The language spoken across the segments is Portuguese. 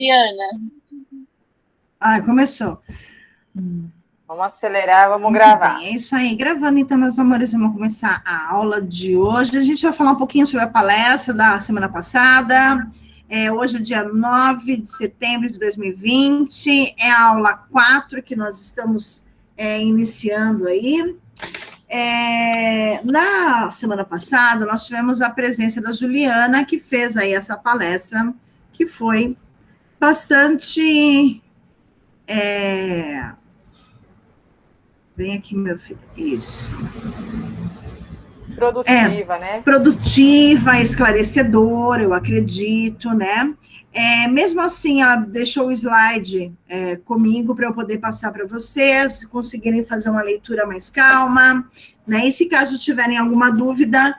Diana. Começou. Vamos acelerar, vamos gravar. Bem, é isso aí. Gravando, então, meus amores, vamos começar a aula de hoje. A gente vai falar um pouquinho sobre a palestra da semana passada. Hoje é dia 9 de setembro de 2020. É a aula 4 que nós estamos iniciando aí. Na semana passada, nós tivemos a presença da Juliana, que fez aí essa palestra, que foi bastante... Vem aqui, meu filho. Isso. Produtiva, né? Produtiva, esclarecedora, eu acredito, né? Mesmo assim, ela deixou o slide comigo para eu poder passar para vocês, conseguirem fazer uma leitura mais calma, né? E se caso tiverem alguma dúvida,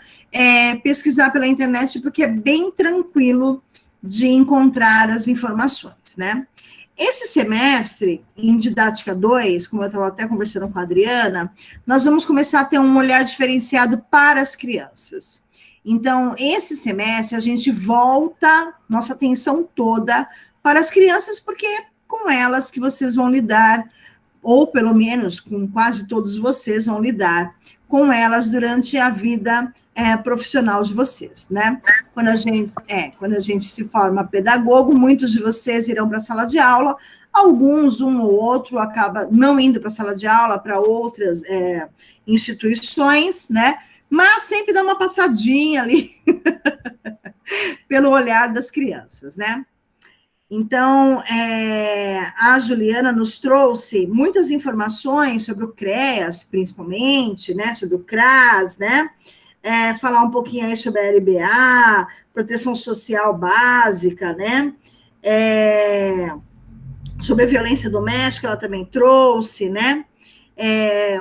pesquisar pela internet, porque é bem tranquilo de encontrar as informações, né? Esse semestre, em Didática 2, como eu estava até conversando com a Adriana, nós vamos começar a ter um olhar diferenciado para as crianças. Então, esse semestre, a gente volta nossa atenção toda para as crianças, porque é com elas que vocês vão lidar, ou pelo menos com quase todos vocês vão lidar com elas durante a vida profissional de vocês, né? Quando a gente se forma pedagogo, muitos de vocês irão para a sala de aula, alguns, um ou outro, acaba não indo para a sala de aula, para outras instituições, né? Mas sempre dá uma passadinha ali pelo olhar das crianças, né? Então, a Juliana nos trouxe muitas informações sobre o CREAS, principalmente, né? Sobre o CRAS, né? Falar um pouquinho aí sobre a LBA, proteção social básica, né? Sobre a violência doméstica, ela também trouxe, né?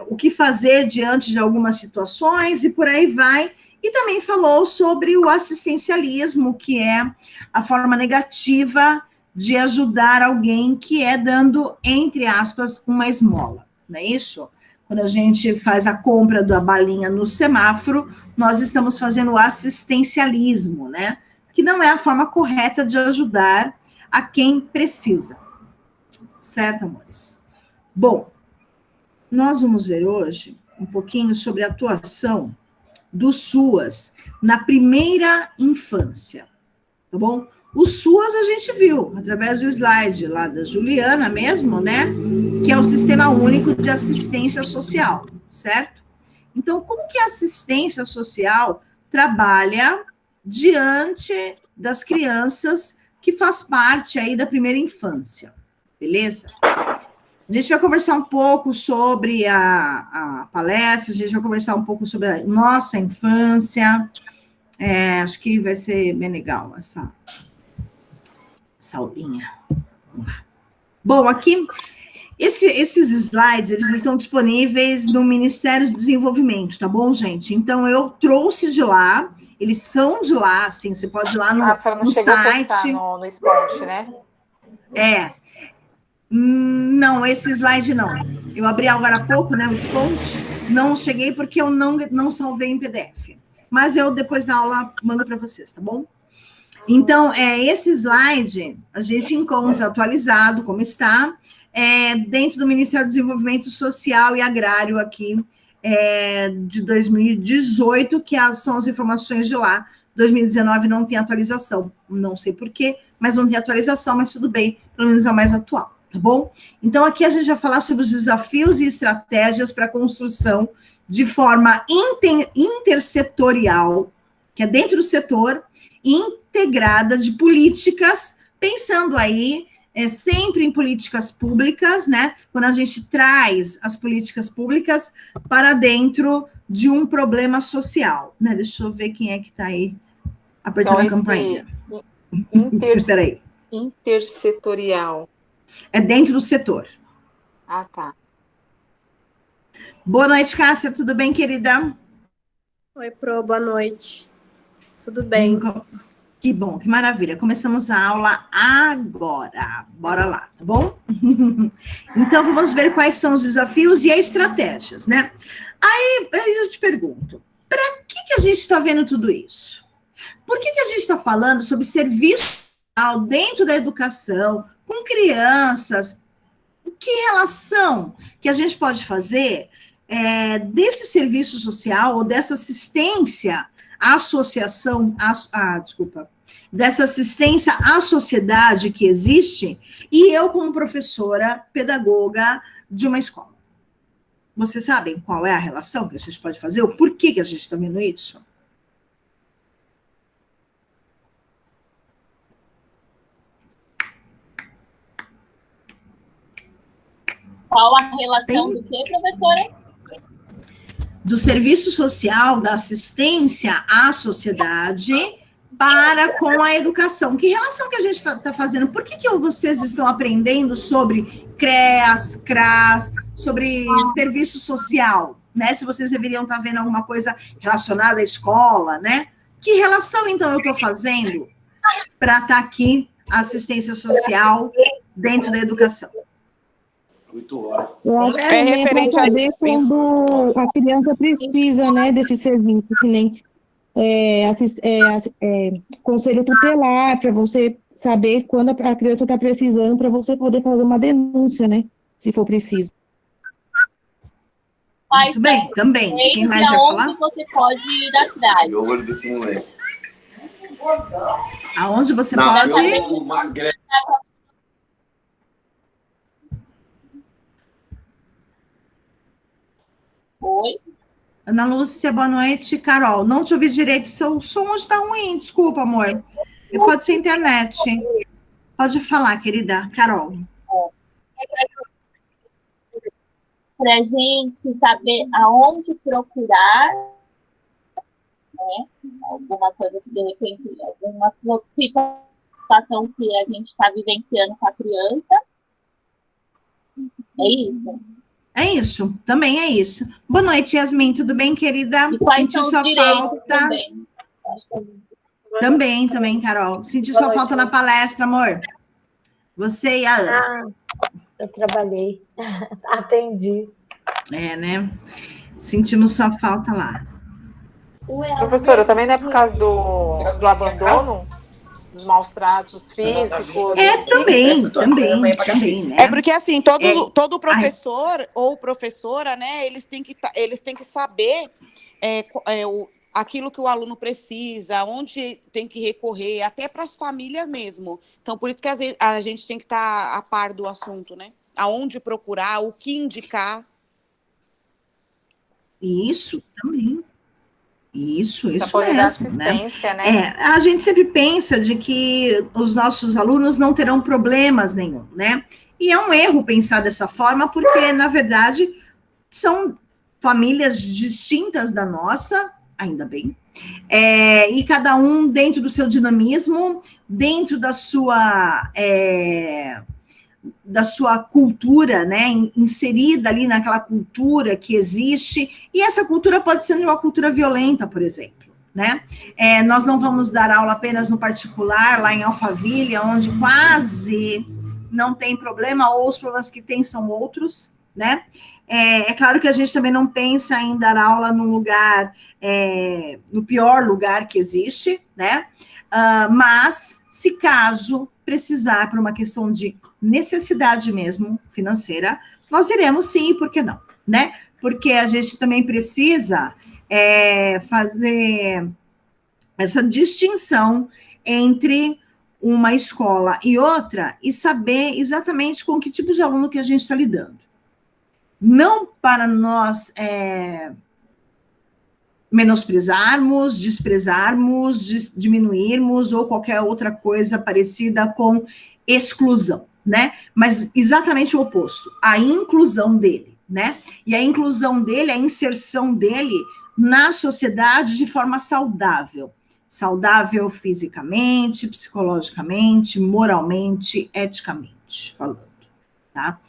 O que fazer diante de algumas situações e por aí vai. E também falou sobre o assistencialismo, que é a forma negativa de ajudar alguém que é dando, entre aspas, uma esmola, não é isso? Quando a gente faz a compra da balinha no semáforo, nós estamos fazendo o assistencialismo, né? Que não é a forma correta de ajudar a quem precisa. Certo, amores? Bom, nós vamos ver hoje um pouquinho sobre a atuação do SUAS na primeira infância, tá bom? O SUAS a gente viu através do slide lá da Juliana mesmo, né? Que é o Sistema Único de Assistência Social, certo? Então, como que a assistência social trabalha diante das crianças que faz parte aí da primeira infância, beleza? A gente vai conversar um pouco sobre a palestra, a gente vai conversar um pouco sobre a nossa infância, acho que vai ser bem legal essa aulinha. Vamos lá. Bom, aqui, esses slides, eles estão disponíveis no Ministério do Desenvolvimento, tá bom, gente? Então, eu trouxe de lá, eles são de lá, assim, você pode ir lá no, a senhora não no chegou site. A postar no Sponge, né? Não, esse slide não. Eu abri agora há pouco, né, o Sponge, não cheguei porque eu não salvei em PDF. Mas eu, depois da aula, mando para vocês, tá bom? Então, esse slide a gente encontra atualizado, como está, dentro do Ministério do Desenvolvimento Social e Agrário aqui, de 2018, que são as informações de lá. 2019 não tem atualização, não sei por quê, mas não tem atualização, mas tudo bem, pelo menos é a mais atual, tá bom? Então, aqui a gente vai falar sobre os desafios e estratégias para a construção de forma intersetorial, que é dentro do setor, integrada de políticas, pensando aí sempre em políticas públicas, né? Quando a gente traz as políticas públicas para dentro de um problema social, né? Deixa eu ver quem é que está aí apertando então, a campainha. Peraí. Intersetorial. É dentro do setor. Ah, tá. Boa noite, Cássia. Tudo bem, querida? Oi, Pro. Boa noite. Tudo bem. Que bom, que maravilha. Começamos a aula agora. Bora lá, tá bom? Então, vamos ver quais são os desafios e as estratégias, né? Aí eu te pergunto, para que a gente está vendo tudo isso? Por que a gente está falando sobre serviços dentro da educação, com crianças, que relação que a gente pode fazer desse serviço social ou dessa assistência à associação, dessa assistência à sociedade que existe, e eu como professora, pedagoga de uma escola. Vocês sabem qual é a relação que a gente pode fazer? O porquê que a gente está vendo isso? Qual a relação do quê, professora? Do serviço social, da assistência à sociedade para com a educação. Que relação que a gente está fazendo? Por que vocês estão aprendendo sobre CREAS, CRAS, sobre serviço social, né? Se vocês deveriam estar vendo alguma coisa relacionada à escola, né? Que relação, então, eu estou fazendo para estar aqui, a assistência social dentro da educação? 8 horas. Eu acho que é referente a saber quando a criança precisa, né, desse serviço, que nem conselho tutelar, para você saber quando a criança está precisando, para você poder fazer uma denúncia, né, se for preciso. Mas muito bem, também. Quem mais vai falar? Aonde você pode ir atrás? Eu olho desse moleque. Aonde você pode ir? Oi? Ana Lúcia, boa noite. Carol, não te ouvi direito, seu som está ruim, desculpa, amor. Pode ser internet. Pode falar, querida. Carol. Para a gente saber aonde procurar, né? Alguma coisa que, de repente, alguma situação que a gente está vivenciando com a criança. É isso? É isso, também é isso. Boa noite, Yasmin, tudo bem, querida? E quais Senti são sua os direitos falta. também? Também, Carol. Senti sua falta na palestra, amor. Você e a Ana. Eu trabalhei, atendi. É, né? Sentimos sua falta lá. Professora, também não é por causa do abandono? Dos maus tratos físicos? Também, né? É porque, assim, todo professor ou professora, né, eles têm que saber aquilo que o aluno precisa, onde tem que recorrer, até para as famílias mesmo. Então, por isso que a gente tem que estar a par do assunto, né? Aonde procurar, o que indicar. Isso, também. Isso poder dar mesmo, assistência, né? A gente sempre pensa de que os nossos alunos não terão problemas nenhum, né? E é um erro pensar dessa forma, porque, na verdade, são famílias distintas da nossa, ainda bem, e cada um dentro do seu dinamismo, dentro da sua cultura, né, inserida ali naquela cultura que existe, e essa cultura pode ser uma cultura violenta, por exemplo, né? Nós não vamos dar aula apenas no particular, lá em Alphaville, onde quase não tem problema, ou os problemas que tem são outros, né? É claro que a gente também não pensa em dar aula num lugar, no pior lugar que existe, né? Mas, se caso precisar, por uma questão de necessidade mesmo financeira, nós iremos sim, por que não, né? Porque a gente também precisa fazer essa distinção entre uma escola e outra e saber exatamente com que tipo de aluno que a gente está lidando. Não para nós menosprezarmos, desprezarmos, diminuirmos ou qualquer outra coisa parecida com exclusão, né? Mas exatamente o oposto, a inclusão dele, né? E a inclusão dele, a inserção dele na sociedade de forma saudável. Saudável fisicamente, psicologicamente, moralmente, eticamente falando, tá?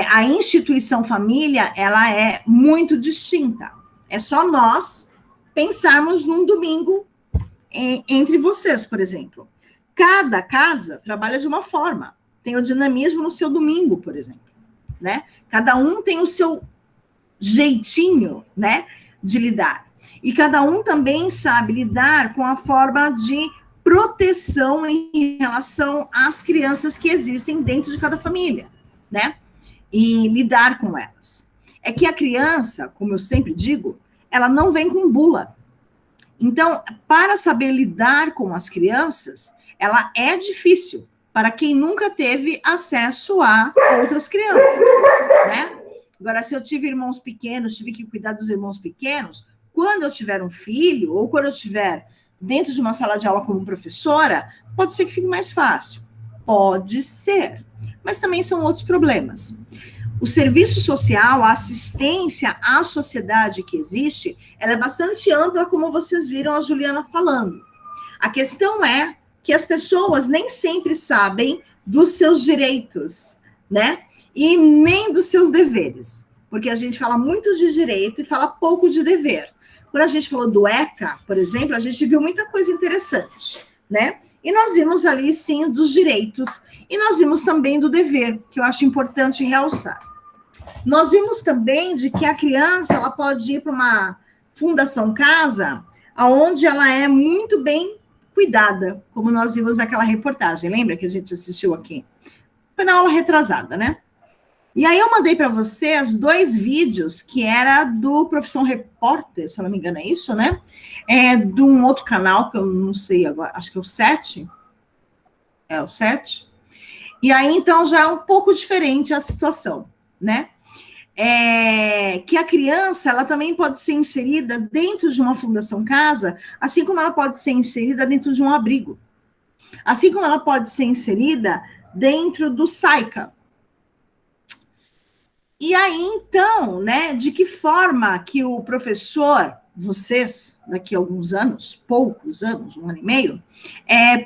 A instituição família, ela é muito distinta. É só nós pensarmos num domingo entre vocês, por exemplo. Cada casa trabalha de uma forma, tem o dinamismo no seu domingo, por exemplo, né? Cada um tem o seu jeitinho, né, de lidar. E cada um também sabe lidar com a forma de proteção em relação às crianças que existem dentro de cada família, né? E lidar com elas. É que a criança, como eu sempre digo, ela não vem com bula. Então, para saber lidar com as crianças, ela é difícil para quem nunca teve acesso a outras crianças, né? Agora, se eu tive irmãos pequenos, tive que cuidar dos irmãos pequenos, quando eu tiver um filho, ou quando eu estiver dentro de uma sala de aula como professora, pode ser que fique mais fácil. Pode ser. Mas também são outros problemas. O serviço social, a assistência à sociedade que existe, ela é bastante ampla, como vocês viram a Juliana falando. A questão é que as pessoas nem sempre sabem dos seus direitos, né? E nem dos seus deveres. Porque a gente fala muito de direito e fala pouco de dever. Quando a gente falou do ECA, por exemplo, a gente viu muita coisa interessante, né? E nós vimos ali, sim, dos direitos. E nós vimos também do dever, que eu acho importante realçar. Nós vimos também de que a criança ela pode ir para uma fundação casa, onde ela é muito bem cuidada, como nós vimos naquela reportagem. Lembra que a gente assistiu aqui? Foi na aula retrasada, né? E aí eu mandei para vocês 2 vídeos que era do Profissão Repórter, se eu não me engano é isso, né? De um outro canal, que eu não sei agora, acho que é o 7. É o 7. E aí, então, já é um pouco diferente a situação, né? Que a criança, ela também pode ser inserida dentro de uma fundação casa, assim como ela pode ser inserida dentro de um abrigo. Assim como ela pode ser inserida dentro do SAICA. E aí, então, né, de que forma que o professor, vocês, daqui a alguns anos, poucos anos, 1 ano e meio,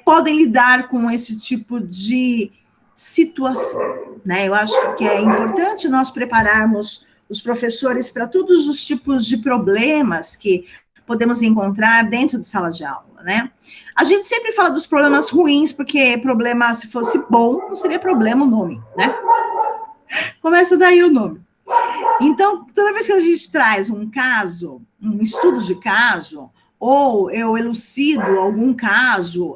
podem lidar com esse tipo de situação, né? Eu acho que é importante nós prepararmos os professores para todos os tipos de problemas que podemos encontrar dentro de sala de aula, né? A gente sempre fala dos problemas ruins, porque problema, se fosse bom, não seria problema o nome, né? Começa daí o nome. Então, toda vez que a gente traz um caso, um estudo de caso, ou eu elucido algum caso,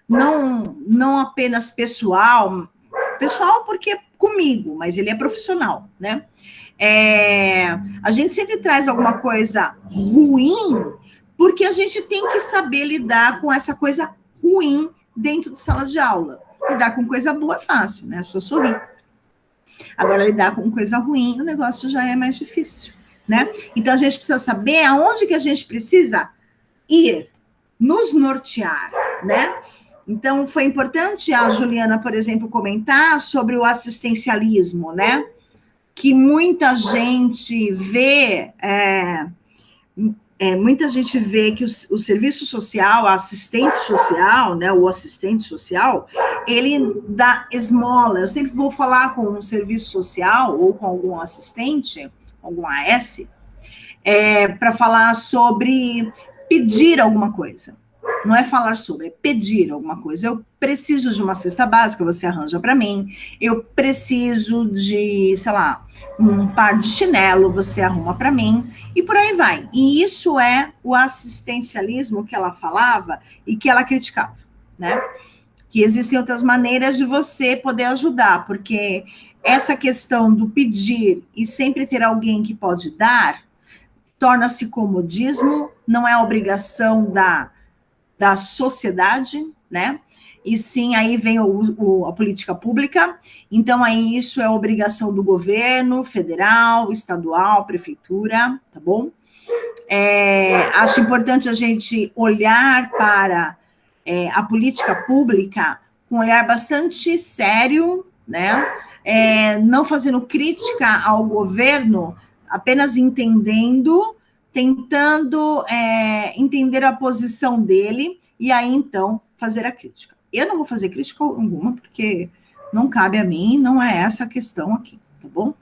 não apenas pessoal porque é comigo, mas ele é profissional, né? A gente sempre traz alguma coisa ruim, porque a gente tem que saber lidar com essa coisa ruim dentro de sala de aula. Lidar com coisa boa é fácil, né? É só sorrir. Agora, lidar com coisa ruim, o negócio já é mais difícil, né? Então, a gente precisa saber aonde que a gente precisa ir, nos nortear, né? Então, foi importante a Juliana, por exemplo, comentar sobre o assistencialismo, né? Que muita gente vê... muita gente vê que o serviço social, a assistente social, né, o assistente social, ele dá esmola. Eu sempre vou falar com um serviço social ou com algum assistente, algum AS, para falar sobre pedir alguma coisa. Não é falar sobre, é pedir alguma coisa. Eu preciso de uma cesta básica, você arranja para mim. Eu preciso de, sei lá, um par de chinelo, você arruma para mim. E por aí vai. E isso é o assistencialismo que ela falava e que ela criticava, né? Que existem outras maneiras de você poder ajudar, porque essa questão do pedir e sempre ter alguém que pode dar, torna-se comodismo, não é obrigação da sociedade, né? E sim, aí vem a política pública, então aí isso é obrigação do governo, federal, estadual, prefeitura, tá bom? Acho importante a gente olhar para a política pública com um olhar bastante sério, né? Não fazendo crítica ao governo, apenas tentando entender a posição dele, e aí, então, fazer a crítica. Eu não vou fazer crítica alguma, porque não cabe a mim, não é essa a questão aqui, tá bom?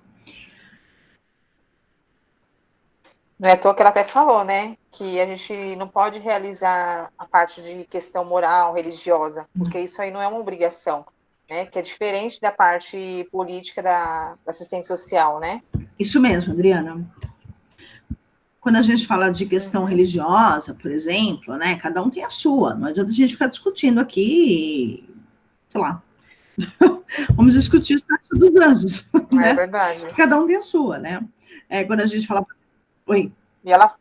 Não é à toa que ela até falou, né, que a gente não pode realizar a parte de questão moral, religiosa, porque isso aí não é uma obrigação, né, que é diferente da parte política da assistente social, né? Isso mesmo, Adriana. quando a gente fala de questão religiosa, por exemplo, né, cada um tem a sua, não adianta a gente ficar discutindo aqui, sei lá, vamos discutir o sexo dos anjos, né? É verdade. Cada um tem a sua, né? Quando a gente fala... Oi. E ela,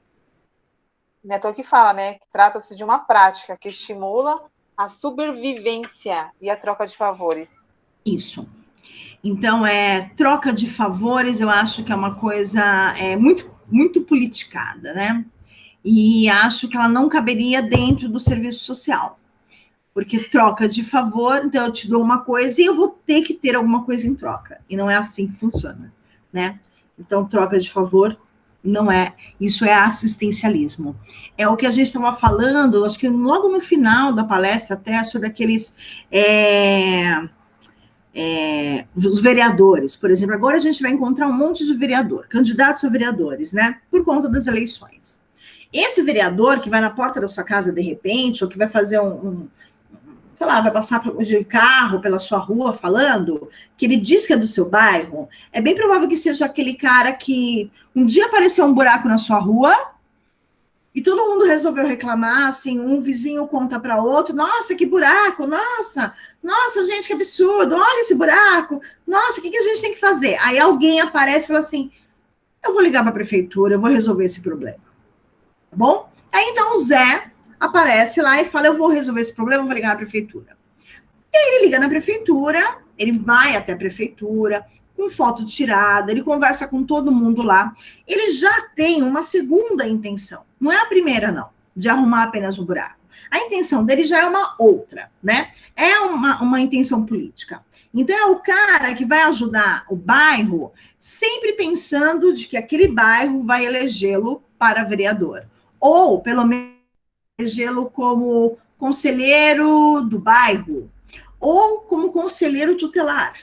Neto que fala, né, que trata-se de uma prática que estimula a sobrevivência e a troca de favores. Isso. Então, troca de favores, eu acho que é uma coisa muito, muito politicada, né? E acho que ela não caberia dentro do serviço social. Porque troca de favor, então eu te dou uma coisa e eu vou ter que ter alguma coisa em troca. E não é assim que funciona, né? Então, troca de favor não é, isso é assistencialismo. É o que a gente estava falando, acho que logo no final da palestra, até sobre aqueles... os vereadores, por exemplo, agora a gente vai encontrar um monte de vereador, candidatos a vereadores, né, por conta das eleições. Esse vereador que vai na porta da sua casa de repente, ou que vai fazer sei lá, vai passar de carro pela sua rua falando, que ele diz que é do seu bairro, é bem provável que seja aquele cara que um dia apareceu um buraco na sua rua, e todo mundo resolveu reclamar, assim, um vizinho conta para outro, nossa, que buraco, nossa, gente, que absurdo, olha esse buraco, nossa, o que a gente tem que fazer? Aí alguém aparece e fala assim, eu vou ligar para a prefeitura, eu vou resolver esse problema, tá bom? Aí então o Zé aparece lá e fala, eu vou resolver esse problema, eu vou ligar na prefeitura. E aí ele liga na prefeitura, ele vai até a prefeitura, com foto tirada, ele conversa com todo mundo lá, ele já tem uma segunda intenção, não é a primeira não, de arrumar apenas o buraco. A intenção dele já é uma outra, né? É uma intenção política. Então é o cara que vai ajudar o bairro, sempre pensando de que aquele bairro vai elegê-lo para vereador, ou pelo menos elegê-lo como conselheiro do bairro, ou como conselheiro tutelar,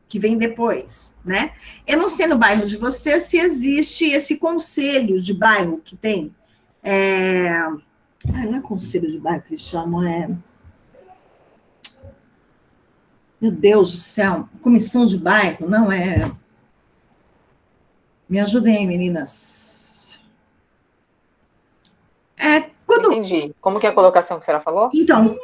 que vem depois, né? Eu não sei no bairro de você se existe esse conselho de bairro que tem. Não é conselho de bairro que eles chamam, Meu Deus do céu, comissão de bairro, não é... Me ajudem, meninas. Entendi. Como que é a colocação que a senhora falou? Então,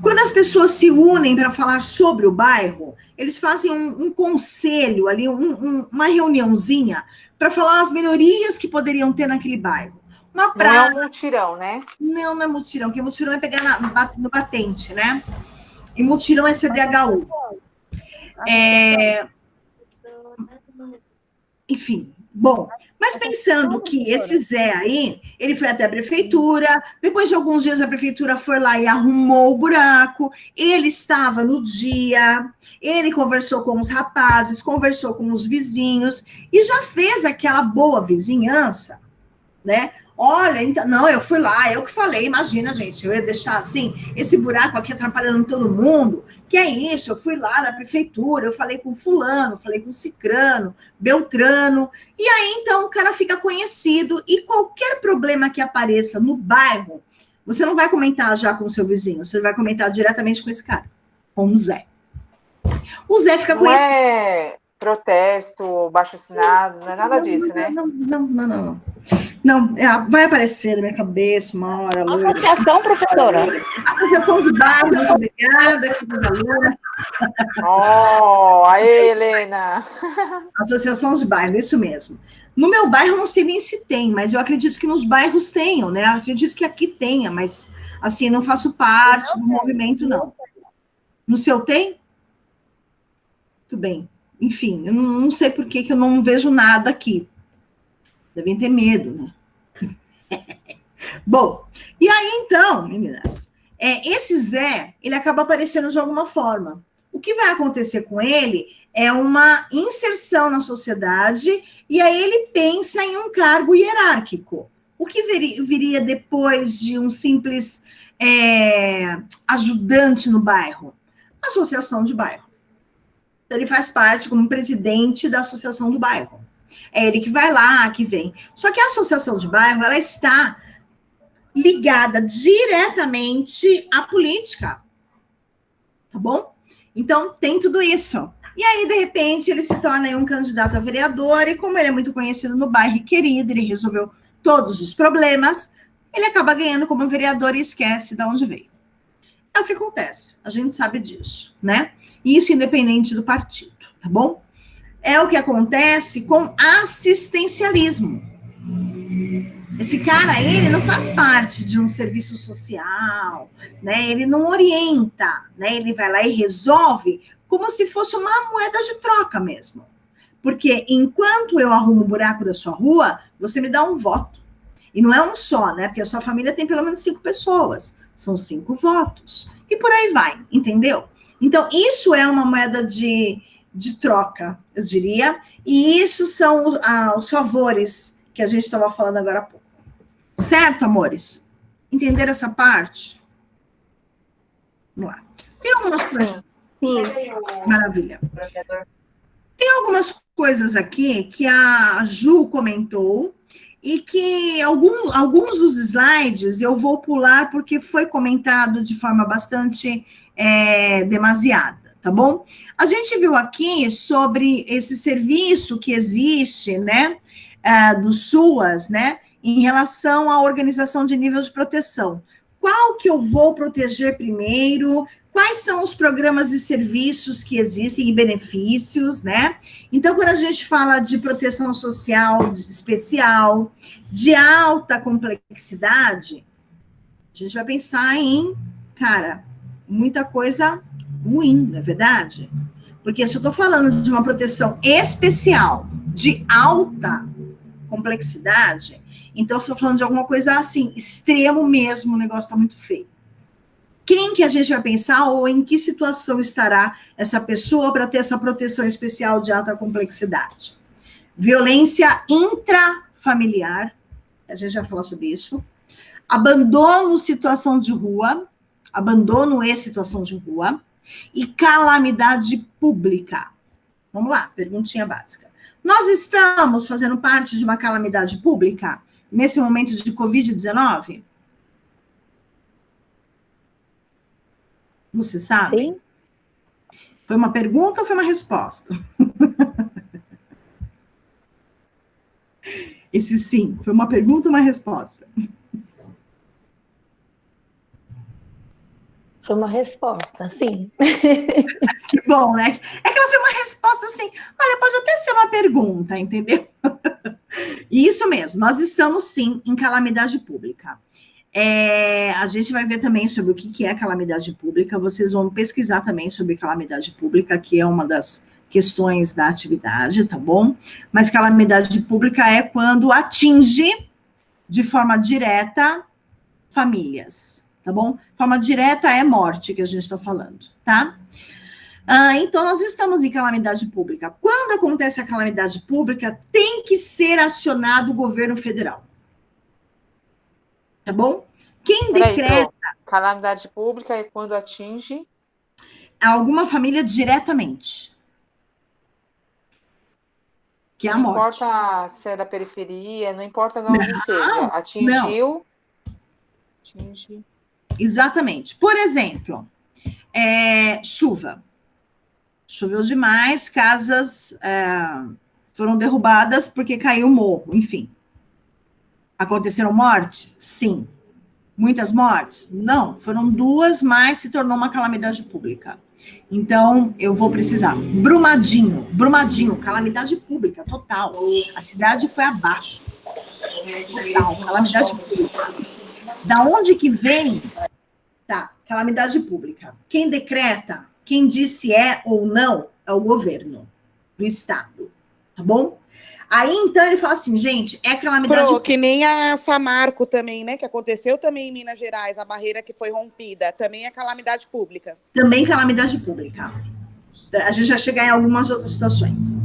quando as pessoas se unem para falar sobre o bairro, eles fazem um conselho ali, uma reuniãozinha, para falar as melhorias que poderiam ter naquele bairro. Uma praça... Não é um mutirão, né? Não é mutirão, porque mutirão é pegar no batente, né? E mutirão é CDHU. Enfim, bom, mas pensando que esse Zé aí, ele foi até a prefeitura, depois de alguns dias a prefeitura foi lá e arrumou o buraco, ele estava no dia, ele conversou com os rapazes, conversou com os vizinhos, e já fez aquela boa vizinhança, né? Olha, então, não, eu fui lá, eu que falei, imagina, gente, eu ia deixar assim, esse buraco aqui atrapalhando todo mundo, que é isso, eu fui lá na prefeitura, eu falei com fulano, falei com cicrano, beltrano, e aí, então, o cara fica conhecido, e qualquer problema que apareça no bairro, você não vai comentar já com o seu vizinho, você vai comentar diretamente com esse cara, com o Zé. O Zé fica conhecido. Não é protesto, baixo-assinado, não é nada disso, né? Não, vai aparecer na minha cabeça uma hora. Associação, professora? Associação de bairro, muito obrigada, querida aluna. Oh, aí, Helena! Associação de bairro, isso mesmo. No meu bairro, não sei nem se tem, mas eu acredito que nos bairros tenham, né? Eu acredito que aqui tenha, mas, assim, não faço parte do movimento, não. No seu tem? Muito bem. Enfim, eu não sei por que eu não vejo nada aqui. Devem ter medo, né? Bom, e aí, então, meninas, esse Zé, ele acaba aparecendo de alguma forma. O que vai acontecer com ele é uma inserção na sociedade, e aí ele pensa em um cargo hierárquico. O que viria depois de um simples ajudante no bairro? Associação de bairro. Então, ele faz parte como presidente da associação do bairro. É ele que vai lá, que vem. Só que a associação de bairro, ela está ligada diretamente à política. Tá bom? Então, tem tudo isso. E aí, de repente, ele se torna um candidato a vereador, e como ele é muito conhecido no bairro e querido, ele resolveu todos os problemas, ele acaba ganhando como vereador e esquece de onde veio. É o que acontece, a gente sabe disso, né? Isso independente do partido, tá bom? É o que acontece com assistencialismo. Esse cara, ele não faz parte de um serviço social, né? Ele não orienta, né? Ele vai lá e resolve como se fosse uma moeda de troca mesmo. Porque enquanto eu arrumo o buraco da sua rua, você me dá um voto. E não é um só, né? Porque a sua família tem pelo menos 5 pessoas. São 5 votos. E por aí vai, entendeu? Então, isso é uma moeda de troca, eu diria. E isso são os favores que a gente estava falando agora há pouco. Certo, amores? Entenderam essa parte? Vamos lá. Tem algumas coisas. Sim. Maravilha. Tem algumas coisas aqui que a Ju comentou e que alguns dos slides eu vou pular porque foi comentado de forma bastante demasiada, tá bom? A gente viu aqui sobre esse serviço que existe, né, do SUAS, né, em relação à organização de nível de proteção. Qual que eu vou proteger primeiro? Quais são os programas e serviços que existem e benefícios, né? Então, quando a gente fala de proteção social especial, de alta complexidade, a gente vai pensar em, cara, muita coisa ruim, não é verdade? Porque se eu estou falando de uma proteção especial, de alta complexidade, então eu estou falando de alguma coisa assim, extremo mesmo, o negócio está muito feio. Quem que a gente vai pensar ou em que situação estará essa pessoa para ter essa proteção especial de alta complexidade? Violência intrafamiliar, a gente vai falar sobre isso. Abandono e situação de rua e calamidade pública. Vamos lá, perguntinha básica. Nós estamos fazendo parte de uma calamidade pública nesse momento de Covid-19? Você sabe? Sim. Foi uma pergunta ou foi uma resposta? Esse sim, foi uma pergunta ou uma resposta? Foi uma resposta, sim. Que bom, né? É que ela foi uma resposta assim, olha, pode até ser uma pergunta, entendeu? Isso mesmo, nós estamos sim em calamidade pública. A gente vai ver também sobre o que é calamidade pública, vocês vão pesquisar também sobre calamidade pública, que é uma das questões da atividade, tá bom? Mas calamidade pública é quando atinge de forma direta famílias, tá bom? Forma direta é morte que a gente está falando, tá? Então, nós estamos em calamidade pública. Quando acontece a calamidade pública, tem que ser acionado o governo federal. Tá bom? Quem decreta... Calamidade pública é quando atinge... alguma família diretamente. Que é a morte. Não importa se é da periferia, não importa de onde seja. Atingiu... Atinge... Exatamente. Por exemplo, chuva. Choveu demais, casas foram derrubadas porque caiu o morro, enfim. Aconteceram mortes? Sim. Muitas mortes? Não. Foram 2, mas se tornou uma calamidade pública. Então, eu vou precisar. Brumadinho, calamidade pública, total. A cidade foi abaixo. Total, calamidade pública. Da onde que vem? Tá, calamidade pública. Quem decreta, quem diz se é ou não, é o governo do estado, tá bom? Aí, então, ele fala assim, gente, é calamidade pública. Que nem a Samarco também, né? Que aconteceu também em Minas Gerais, a barreira que foi rompida. Também é calamidade pública. Também calamidade pública. A gente vai chegar em algumas outras situações.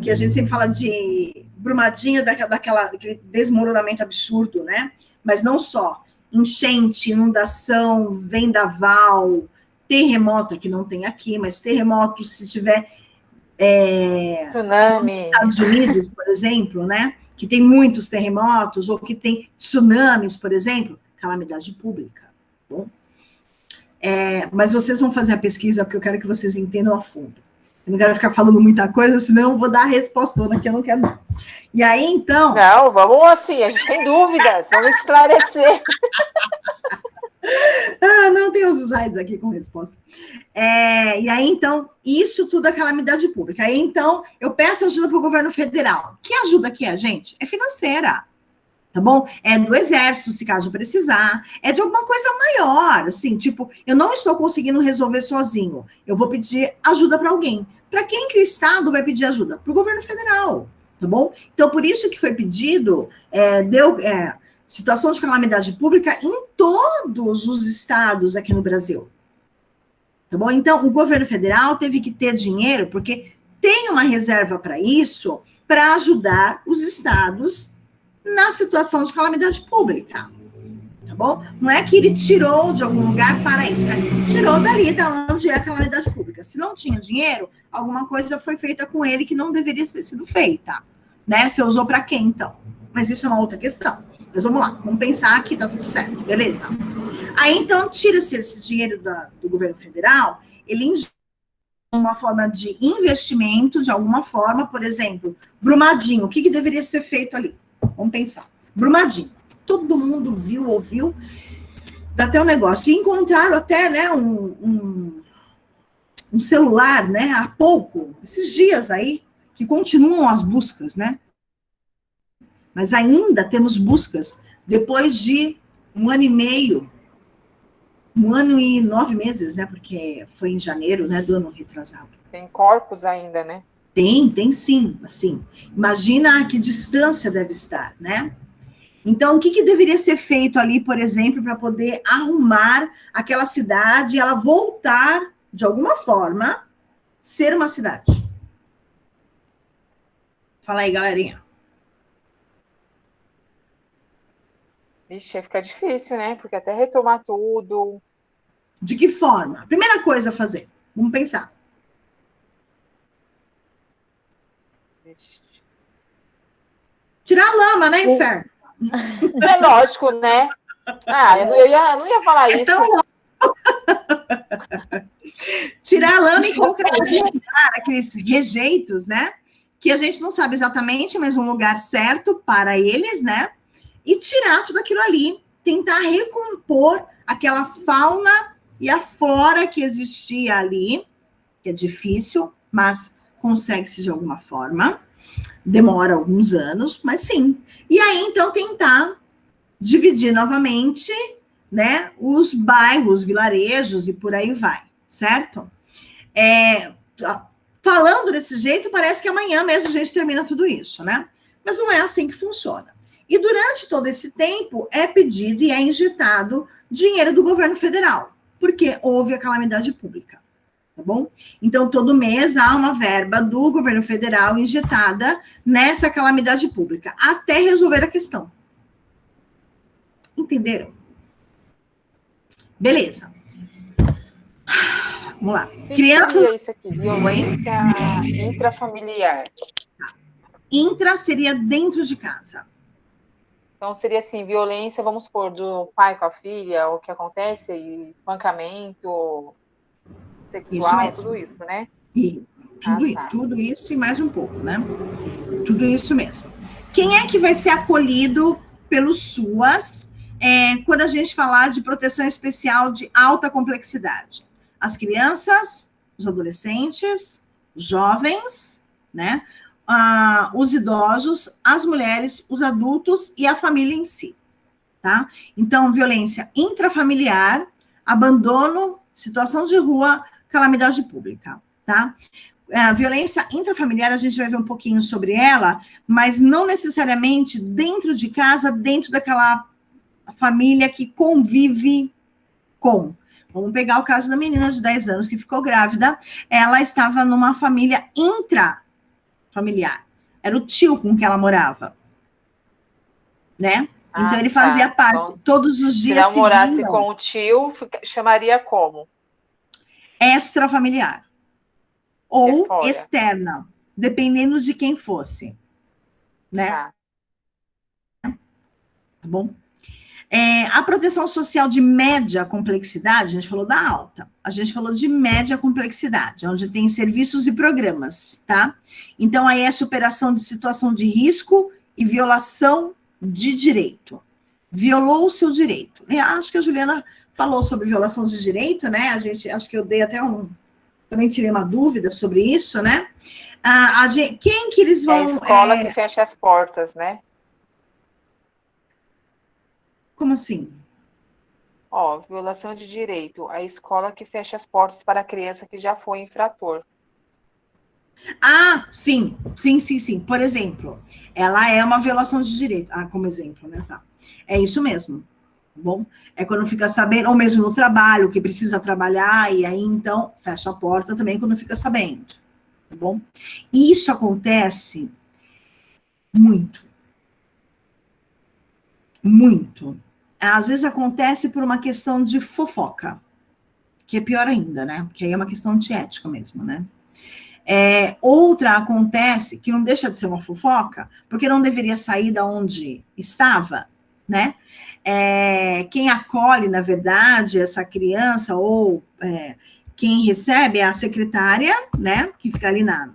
Que a gente sempre fala de Brumadinho, daquele desmoronamento absurdo, né? Mas não só. Enchente, inundação, vendaval, terremoto, que não tem aqui, mas terremoto, se tiver... tsunami. Nos Estados Unidos, por exemplo, né? Que tem muitos terremotos, ou que tem tsunamis, por exemplo, calamidade pública. Bom? Mas vocês vão fazer a pesquisa, porque eu quero que vocês entendam a fundo. Eu não quero ficar falando muita coisa, senão eu vou dar a resposta que eu não quero não. E aí, então... Não, vamos assim, a gente tem dúvidas, vamos esclarecer. Não tem os slides aqui com resposta. E aí, então, isso tudo é calamidade pública. Aí, então, eu peço ajuda para o governo federal. Que ajuda que é, gente? É financeira, tá bom? É do exército, se caso precisar. É de alguma coisa maior, assim, tipo, eu não estou conseguindo resolver sozinho. Eu vou pedir ajuda para alguém. Para quem que o Estado vai pedir ajuda? Para o governo federal, tá bom? Então, por isso que foi pedido, situação de calamidade pública em todos os estados aqui no Brasil. Tá bom? Então, o governo federal teve que ter dinheiro, porque tem uma reserva para isso, para ajudar os estados na situação de calamidade pública. Tá bom? Não é que ele tirou de algum lugar para isso, né? Tirou dali, da onde é a calamidade pública. Se não tinha dinheiro, alguma coisa foi feita com ele que não deveria ter sido feita. Né? Você usou para quem, então? Mas isso é uma outra questão. Mas vamos lá, vamos pensar que tá tudo certo, beleza? Aí, então, tira-se esse dinheiro do governo federal, ele uma forma de investimento, de alguma forma, por exemplo, Brumadinho, o que deveria ser feito ali? Vamos pensar. Brumadinho, todo mundo viu, ouviu, dá até um negócio. E encontraram até, né, um celular, né, há pouco, esses dias aí, que continuam as buscas, né? Mas ainda temos buscas depois de 1 ano e meio, 1 ano e 9 meses, né? Porque foi em janeiro, né? Do ano retrasado. Tem corpos ainda, né? Tem sim, assim. Imagina a que distância deve estar, né? Então, o que deveria ser feito ali, por exemplo, para poder arrumar aquela cidade e ela voltar, de alguma forma, ser uma cidade? Fala aí, galerinha. Vixe, aí fica difícil, né? Porque até retomar tudo. De que forma? A primeira coisa a fazer, vamos pensar. Vixe. Tirar a lama, né, inferno? É lógico, né? Eu não ia falar isso. Tirar a lama e colocar aqueles rejeitos, né? Que a gente não sabe exatamente, mas um lugar certo para eles, né? E tirar tudo aquilo ali. Tentar recompor aquela fauna e a flora que existia ali, que é difícil, mas consegue-se de alguma forma. Demora alguns anos, mas sim. E aí, então, tentar dividir novamente, né, os bairros, vilarejos e por aí vai, certo? Falando desse jeito, parece que amanhã mesmo a gente termina tudo isso, né? Mas não é assim que funciona. E durante todo esse tempo é pedido e é injetado dinheiro do governo federal, porque houve a calamidade pública, tá bom? Então, todo mês há uma verba do governo federal injetada nessa calamidade pública, até resolver a questão. Entenderam? Beleza. Vamos lá. Que seria isso aqui? Violência intrafamiliar. Intra seria dentro de casa. Então, seria assim, violência, vamos supor, do pai com a filha, o que acontece, e espancamento sexual, Isso tudo isso, né? E tudo isso e mais um pouco, né? Tudo isso mesmo. Quem é que vai ser acolhido pelos SUAS quando a gente falar de proteção especial de alta complexidade? As crianças, os adolescentes, os jovens, né? Os idosos, as mulheres, os adultos e a família em si, tá? Então, violência intrafamiliar, abandono, situação de rua, calamidade pública, tá? A violência intrafamiliar, a gente vai ver um pouquinho sobre ela, mas não necessariamente dentro de casa, dentro daquela família que convive com. Vamos pegar o caso da menina de 10 anos que ficou grávida, ela estava numa família intrafamiliar. Era o tio com que ela morava, né? Então, ele fazia parte, então, todos os dias. Se ela morasse com o tio, chamaria como? Extrafamiliar. Ou externa, dependendo de quem fosse. Né? Tá bom? A proteção social de média complexidade, a gente falou da alta, a gente falou de média complexidade, onde tem serviços e programas, tá? Então, aí é superação de situação de risco e violação de direito. Violou o seu direito. Acho que a Juliana falou sobre violação de direito, né? Acho que eu dei até também tirei uma dúvida sobre isso, né? Quem que eles vão... É a escola que fecha as portas, né? Como assim? Violação de direito. A escola que fecha as portas para a criança que já foi infrator. Sim. Por exemplo, ela é uma violação de direito. Como exemplo, né? Tá. É isso mesmo. Bom, é quando fica sabendo, ou mesmo no trabalho, que precisa trabalhar, e aí, então, fecha a porta também quando fica sabendo. Tá bom? E isso acontece muito. Muito. Às vezes acontece por uma questão de fofoca, que é pior ainda, né? Porque aí é uma questão antiética mesmo, né? Outra acontece, que não deixa de ser uma fofoca, porque não deveria sair da onde estava, né? Quem acolhe, na verdade, essa criança, ou quem recebe é a secretária, né? Que fica ali na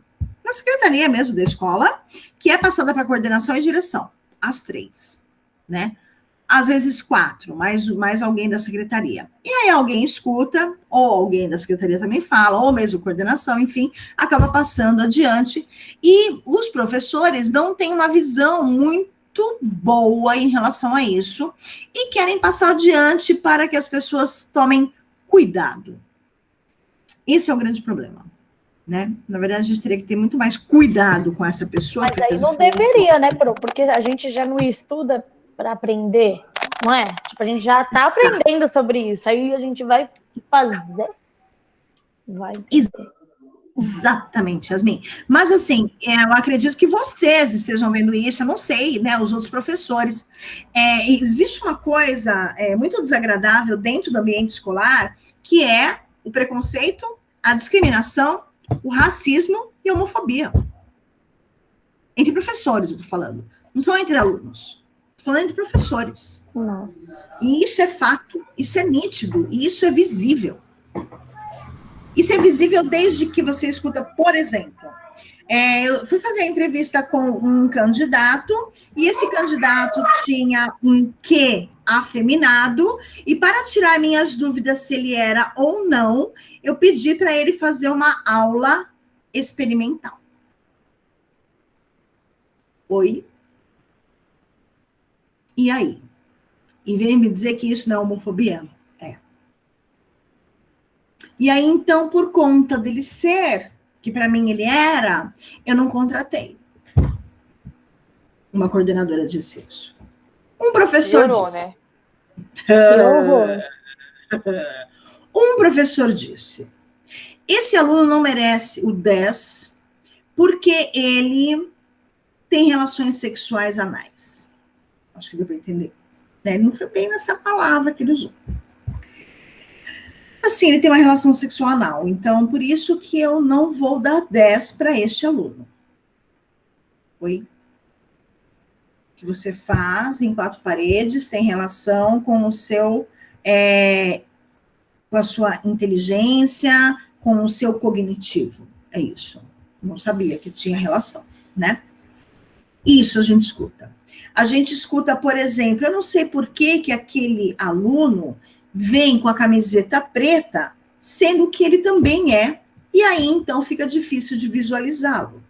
secretaria mesmo da escola, que é passada para coordenação e direção, as 3, né? Às vezes 4, mais alguém da secretaria. E aí alguém escuta, ou alguém da secretaria também fala, ou mesmo coordenação, enfim, acaba passando adiante. E os professores não têm uma visão muito boa em relação a isso e querem passar adiante para que as pessoas tomem cuidado. Esse é o grande problema, né? Na verdade, a gente teria que ter muito mais cuidado com essa pessoa. Mas aí não deveria, né, Pro? Porque a gente já não estuda para aprender, não é? Tipo, a gente já está aprendendo sobre isso, aí a gente vai fazer. Exatamente, Yasmin. Mas, assim, eu acredito que vocês estejam vendo isso, eu não sei, né, os outros professores. Existe uma coisa muito desagradável dentro do ambiente escolar, que é o preconceito, a discriminação, o racismo e a homofobia. Entre professores, eu tô falando. Não são entre alunos. Estou falando entre professores. Nossa. E isso é fato, isso é nítido, e isso é visível. Isso é visível desde que você escuta, por exemplo, eu fui fazer a entrevista com um candidato, e esse candidato tinha um quê afeminado, e para tirar minhas dúvidas se ele era ou não, eu pedi para ele fazer uma aula experimental. Oi? E aí? E vem me dizer que isso não é homofobia? E aí, então, por conta dele ser, que para mim ele era, eu não contratei. Uma coordenadora disse isso. Um professor Piorou, disse. Né? Um professor disse, esse aluno não merece o 10 porque ele tem relações sexuais anais. Acho que deu para entender. Não foi bem nessa palavra que ele usou. Assim, ele tem uma relação sexual anal. Então, por isso que eu não vou dar 10 para este aluno. Oi? O que você faz em 4 paredes tem relação com o seu... com a sua inteligência, com o seu cognitivo. É isso. Não sabia que tinha relação, né? Isso a gente escuta. A gente escuta, por exemplo, eu não sei por que aquele aluno vem com a camiseta preta, sendo que ele também é, e aí, então, fica difícil de visualizá-lo.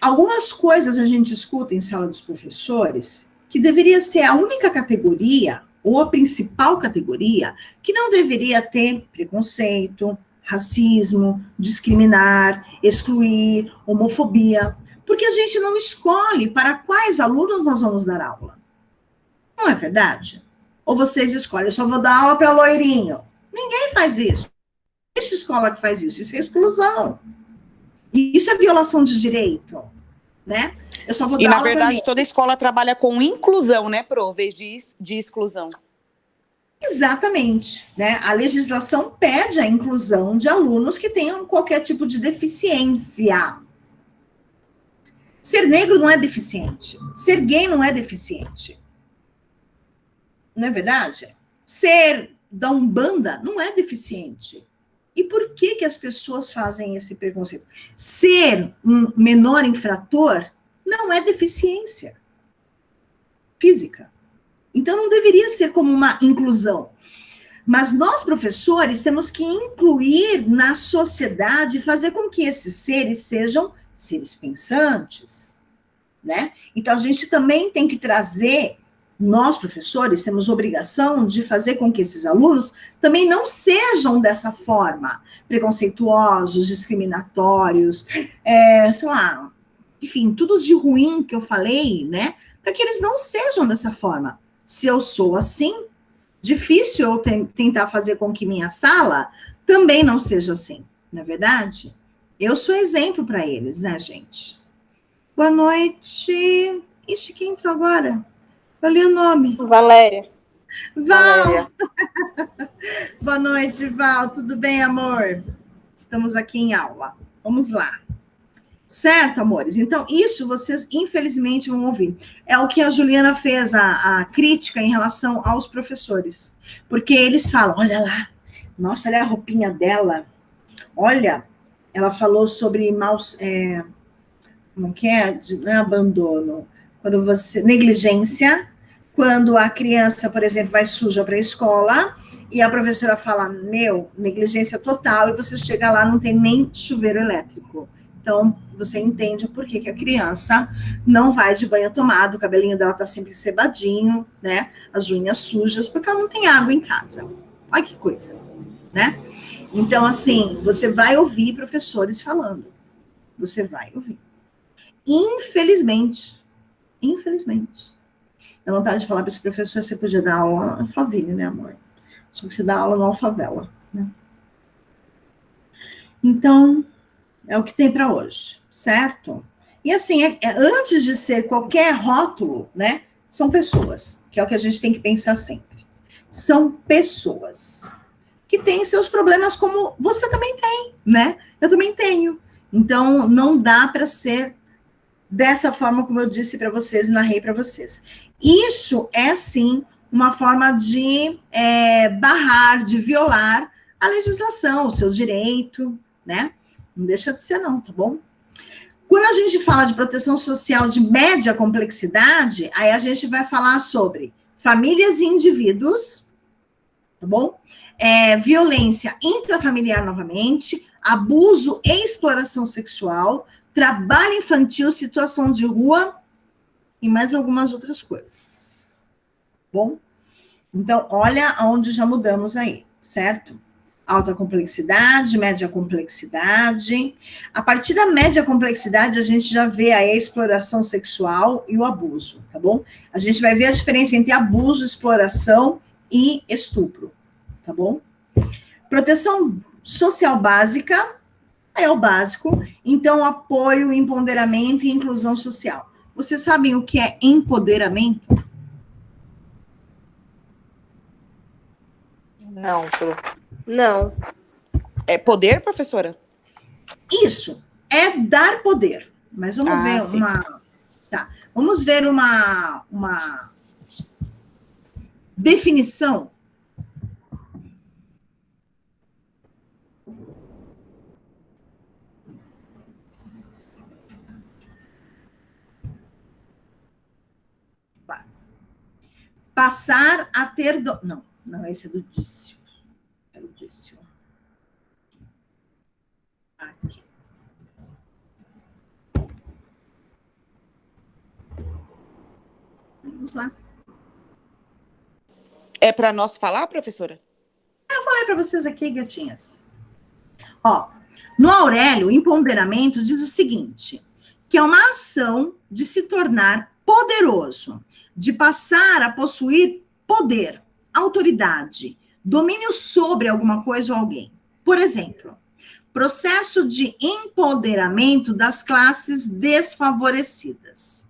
Algumas coisas a gente escuta em sala dos professores, que deveria ser a única categoria, ou a principal categoria, que não deveria ter preconceito, racismo, discriminar, excluir, homofobia, porque a gente não escolhe para quais alunos nós vamos dar aula. Não é verdade? Ou vocês escolhem, eu só vou dar aula para loirinho. Ninguém faz isso. Existe escola que faz isso. Isso é exclusão. E isso é violação de direito, né? Eu só vou dar aula. E, na verdade, verdade, toda escola trabalha com inclusão, né, Pro? Em vez de exclusão. Exatamente, né? A legislação pede a inclusão de alunos que tenham qualquer tipo de deficiência. Ser negro não é deficiente. Ser gay não é deficiente. Não é verdade? Ser da Umbanda não é deficiente. E por que que as pessoas fazem esse preconceito? Ser um menor infrator não é deficiência física. Então, não deveria ser como uma inclusão. Mas nós, professores, temos que incluir na sociedade, fazer com que esses seres sejam seres pensantes, né? Então, a gente também tem que trazer, nós, professores, temos obrigação de fazer com que esses alunos também não sejam dessa forma, preconceituosos, discriminatórios, sei lá, enfim, tudo de ruim que eu falei, né? Para que eles não sejam dessa forma. Se eu sou assim, difícil eu tentar fazer com que minha sala também não seja assim, não é verdade? Eu sou exemplo para eles, né, gente? Boa noite. Ixi, quem entrou agora? Eu li o nome. Valéria. Val! Valéria. Boa noite, Val. Tudo bem, amor? Estamos aqui em aula. Vamos lá. Certo, amores? Então, isso vocês, infelizmente, vão ouvir. É o que a Juliana fez, a crítica em relação aos professores. Porque eles falam, olha lá, nossa, olha a roupinha dela. Olha, ela falou sobre como que é? Não é abandono. Quando você... Negligência. Quando a criança, por exemplo, vai suja para a escola e a professora fala, negligência total, e você chega lá, não tem nem chuveiro elétrico. Então, você entende o porquê que a criança não vai de banho tomado, o cabelinho dela está sempre cebadinho, né? As unhas sujas, porque ela não tem água em casa. Olha que coisa, né? Então, assim, você vai ouvir professores falando. Você vai ouvir. Infelizmente. Dá vontade de falar para esse professor, você podia dar aula na Alphaville, né, amor? Só que você dá aula na Alfavela, né? Então... é o que tem para hoje, certo? E assim, antes de ser qualquer rótulo, né, são pessoas, que é o que a gente tem que pensar sempre. São pessoas que têm seus problemas como você também tem, né? Eu também tenho. Então, não dá para ser dessa forma como eu disse para vocês e narrei para vocês. Isso é, sim, uma forma de barrar, de violar a legislação, o seu direito, né? Não deixa de ser não, tá bom? Quando a gente fala de proteção social de média complexidade, aí a gente vai falar sobre famílias e indivíduos, tá bom? Violência intrafamiliar novamente, abuso e exploração sexual, trabalho infantil, situação de rua e mais algumas outras coisas. Bom? Então, olha aonde já mudamos aí, certo? Alta complexidade, média complexidade. A partir da média complexidade, a gente já vê aí a exploração sexual e o abuso, tá bom? A gente vai ver a diferença entre abuso, exploração e estupro, tá bom? Proteção social básica é o básico, então apoio, empoderamento e inclusão social. Vocês sabem o que é empoderamento? Não, Não. É poder, professora? Isso, é dar poder. Mas vamos ver sim. Vamos ver uma definição. Passar a ter... Não, esse é do Dício. É o Dício. Aqui. Vamos lá. É para nós falar, professora? Eu falei para vocês aqui, gatinhas. Ó, no Aurélio, o empoderamento diz o seguinte, que é uma ação de se tornar poderoso, de passar a possuir poder, autoridade, domínio sobre alguma coisa ou alguém. Por exemplo, processo de empoderamento das classes desfavorecidas.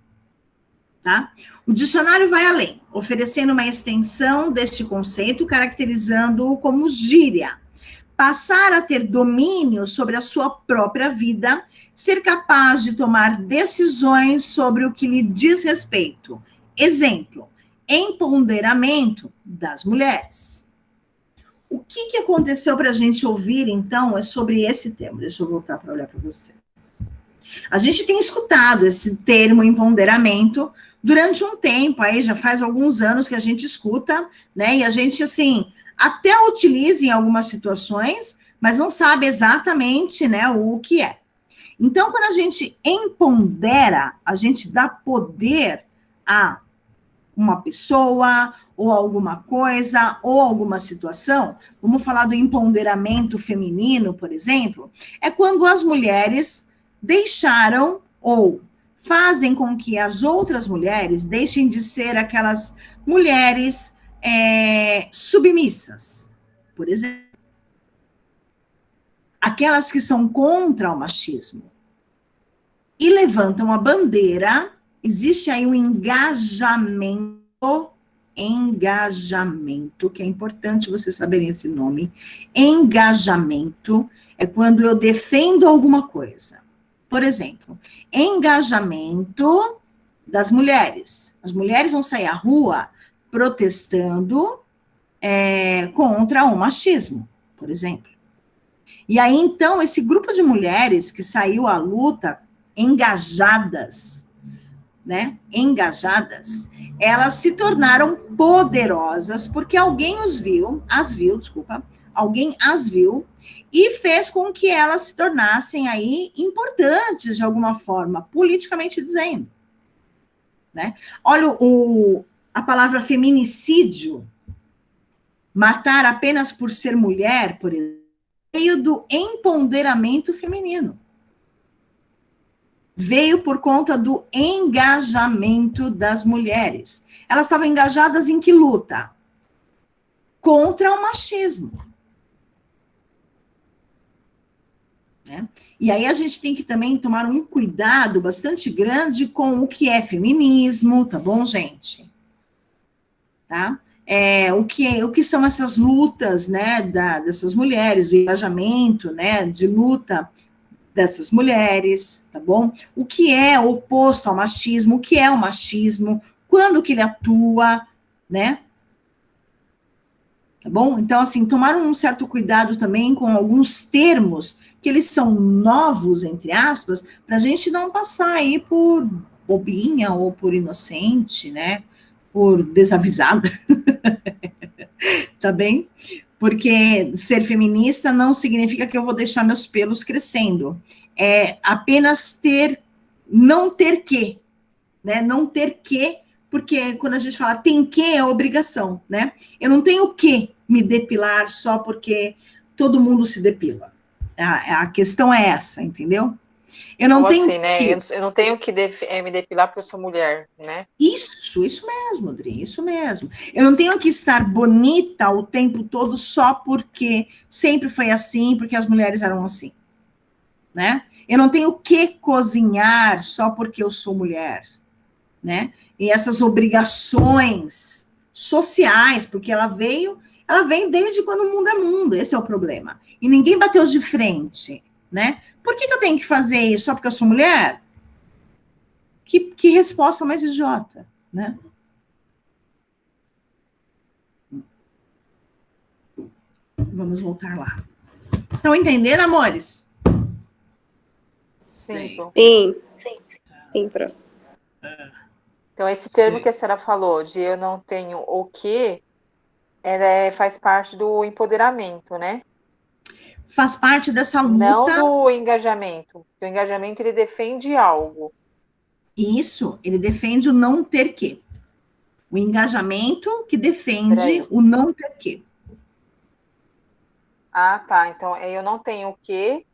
Tá? O dicionário vai além, oferecendo uma extensão deste conceito, caracterizando-o como gíria. Passar a ter domínio sobre a sua própria vida, ser capaz de tomar decisões sobre o que lhe diz respeito. Exemplo, empoderamento das mulheres. O que aconteceu para a gente ouvir, então, é sobre esse tema. Deixa eu voltar para olhar para vocês. A gente tem escutado esse termo empoderamento durante um tempo, aí já faz alguns anos que a gente escuta, né? E a gente, assim, até utiliza em algumas situações, mas não sabe exatamente, né, o que é. Então, quando a gente empodera, a gente dá poder a uma pessoa, ou alguma coisa, ou alguma situação. Vamos falar do empoderamento feminino, por exemplo, é quando as mulheres deixaram ou fazem com que as outras mulheres deixem de ser aquelas mulheres submissas, por exemplo. Aquelas que são contra o machismo e levantam a bandeira, existe aí um engajamento, que é importante vocês saberem esse nome. Engajamento é quando eu defendo alguma coisa. Por exemplo, engajamento das mulheres. As mulheres vão sair à rua protestando contra o machismo, por exemplo. E aí, então, esse grupo de mulheres que saiu à luta, engajadas, né? Engajadas, elas se tornaram poderosas porque alguém alguém as viu e fez com que elas se tornassem aí importantes de alguma forma, politicamente dizendo, né? Olha a palavra feminicídio, matar apenas por ser mulher, por exemplo, veio do empoderamento feminino. Veio por conta do engajamento das mulheres. Elas estavam engajadas em que luta? Contra o machismo. Né? E aí a gente tem que também tomar um cuidado bastante grande com o que é feminismo, tá bom, gente? Tá? O que são essas lutas, né, dessas mulheres, do engajamento, né, de luta dessas mulheres, tá bom? O que é oposto ao machismo, o que é o machismo, quando que ele atua, né? Tá bom? Então, assim, tomar um certo cuidado também com alguns termos que eles são novos, entre aspas, para a gente não passar aí por bobinha ou por inocente, né? Por desavisada, tá bem? Porque ser feminista não significa que eu vou deixar meus pelos crescendo. É apenas não ter que, né? Não ter que, porque quando a gente fala tem que, é obrigação, né? Eu não tenho que me depilar só porque todo mundo se depila. A questão é essa, entendeu? Eu não tenho assim, né? Eu não tenho que me depilar porque eu sou mulher, né? Isso mesmo, Adri, isso mesmo. Eu não tenho que estar bonita o tempo todo só porque sempre foi assim, porque as mulheres eram assim, né? Eu não tenho que cozinhar só porque eu sou mulher, né? E essas obrigações sociais, porque ela vem desde quando o mundo é mundo, esse é o problema. E ninguém bateu de frente, né? Por que eu tenho que fazer isso só porque eu sou mulher? Que resposta mais idiota, né? Vamos voltar lá. Estão entendendo, amores? Sim. Sim, Pro. Então, esse termo que a senhora falou, de eu não tenho o que, faz parte do empoderamento, né? Faz parte dessa luta. Não do engajamento. O engajamento, ele defende algo. Isso, ele defende o não ter que. O engajamento que defende o não ter que. Ah, tá. Então, eu não tenho o que,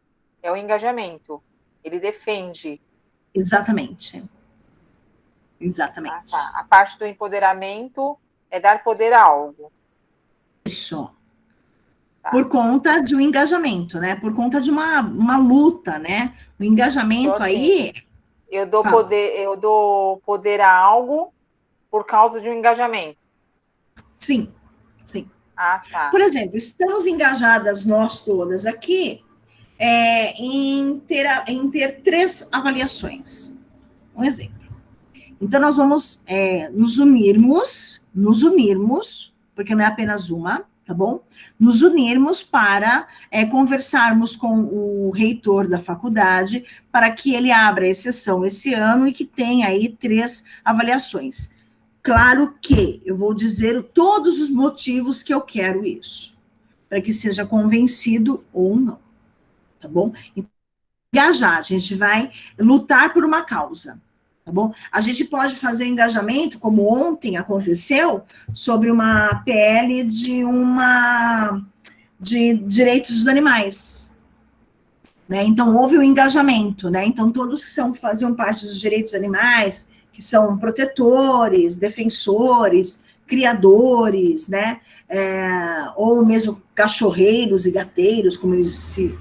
é o engajamento. Ele defende. Exatamente. Exatamente. Ah, tá. A parte do empoderamento é dar poder a algo. Isso. Tá. Por conta de um engajamento, né? Por conta de uma luta, né? O engajamento então, assim, aí... Eu dou poder a algo por causa de um engajamento. Sim, sim. Ah, tá. Por exemplo, estamos engajadas nós todas aqui em ter 3 avaliações. Um exemplo. Então, nós vamos nos unirmos, porque não é apenas uma, tá bom? Nos unirmos para conversarmos com o reitor da faculdade para que ele abra a exceção esse ano e que tenha aí 3 avaliações. Claro que eu vou dizer todos os motivos que eu quero isso, para que seja convencido ou não, tá bom? Engajar, a gente vai lutar por uma causa, tá bom? A gente pode fazer engajamento, como ontem aconteceu, sobre uma PL de direitos dos animais, né? Então, houve um engajamento, né? Então, todos que faziam parte dos direitos dos animais, que são protetores, defensores, criadores, né? Ou mesmo cachorreiros e gateiros, como eles se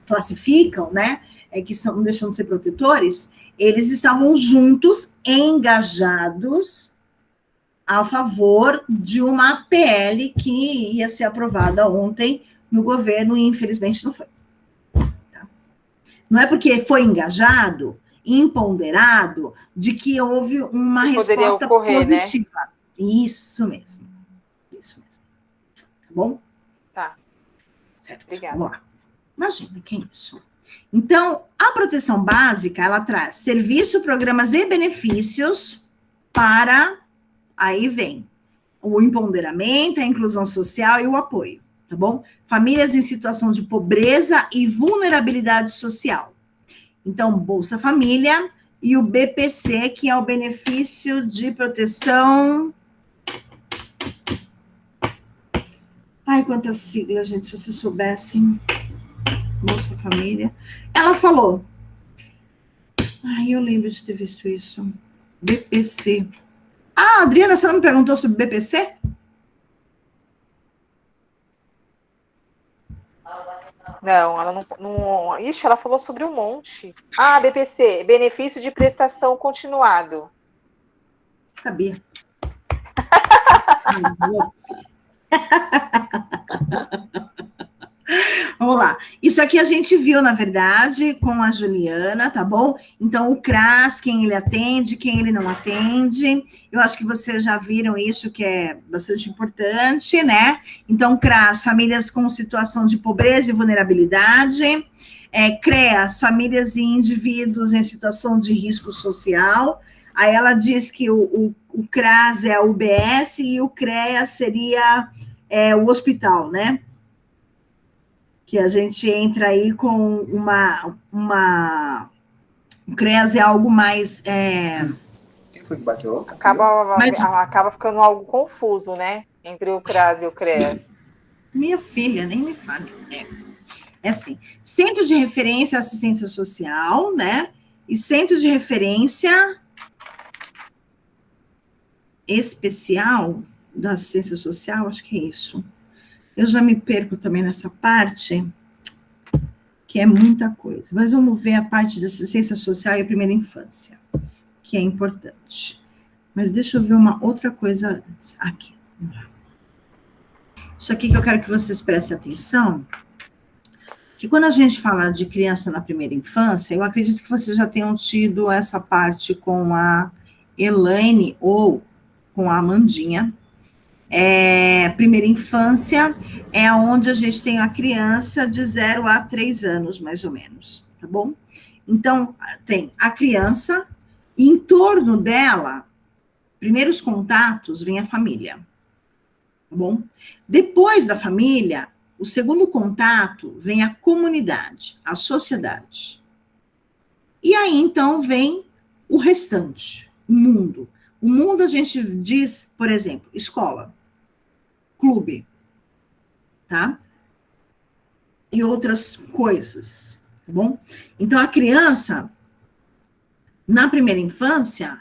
classificam, né? Que não deixam de ser protetores, eles estavam juntos, engajados, a favor de uma PL que ia ser aprovada ontem no governo e, infelizmente, não foi. Tá? Não é porque foi engajado, empoderado, de que houve uma resposta positiva. Né? Isso mesmo. Isso mesmo. Tá bom? Tá. Certo. Obrigada. Vamos lá. Imagina, que é isso? Então, a proteção básica, ela traz serviço, programas e benefícios para, aí vem, o empoderamento, a inclusão social e o apoio, tá bom? Famílias em situação de pobreza e vulnerabilidade social. Então, Bolsa Família e o BPC, que é o benefício de proteção... Ai, quantas siglas, gente, se vocês soubessem... Bolsa Família. Ela falou. Ai, eu lembro de ter visto isso. BPC. Ah, Adriana, você não me perguntou sobre BPC? Não, ela não. Ixi, ela falou sobre um monte. Ah, BPC, benefício de prestação continuado. Sabia. Vamos lá. Isso aqui a gente viu, na verdade, com a Juliana, tá bom? Então, o CRAS, quem ele atende, quem ele não atende. Eu acho que vocês já viram isso, que é bastante importante, né? Então, CRAS, famílias com situação de pobreza e vulnerabilidade. CREAS, famílias e indivíduos em situação de risco social. Aí ela diz que o CRAS é a UBS e o CREAS seria o hospital, né? Que a gente entra aí com o CREAS é algo mais... Quem foi que bateu? Acaba ficando algo confuso, né? Entre o CRAS e o CREAS. Minha filha, nem me fale. É assim, Centro de Referência à Assistência Social, né? E Centro de Referência Especial da Assistência Social, acho que é isso. Eu já me perco também nessa parte, que é muita coisa. Mas vamos ver a parte de assistência social e a primeira infância, que é importante. Mas deixa eu ver uma outra coisa antes. Aqui. Isso aqui que eu quero que vocês prestem atenção, que quando a gente fala de criança na primeira infância, eu acredito que vocês já tenham tido essa parte com a Elaine ou com a Amandinha. Primeira infância é onde a gente tem a criança de 0 a 3 anos, mais ou menos, tá bom? Então, tem a criança, e em torno dela, primeiros contatos, vem a família, tá bom? Depois da família, o segundo contato vem a comunidade, a sociedade. E aí, então, vem o restante, o mundo. O mundo, a gente diz, por exemplo, escola, clube, tá? E outras coisas, tá bom? Então, a criança, na primeira infância,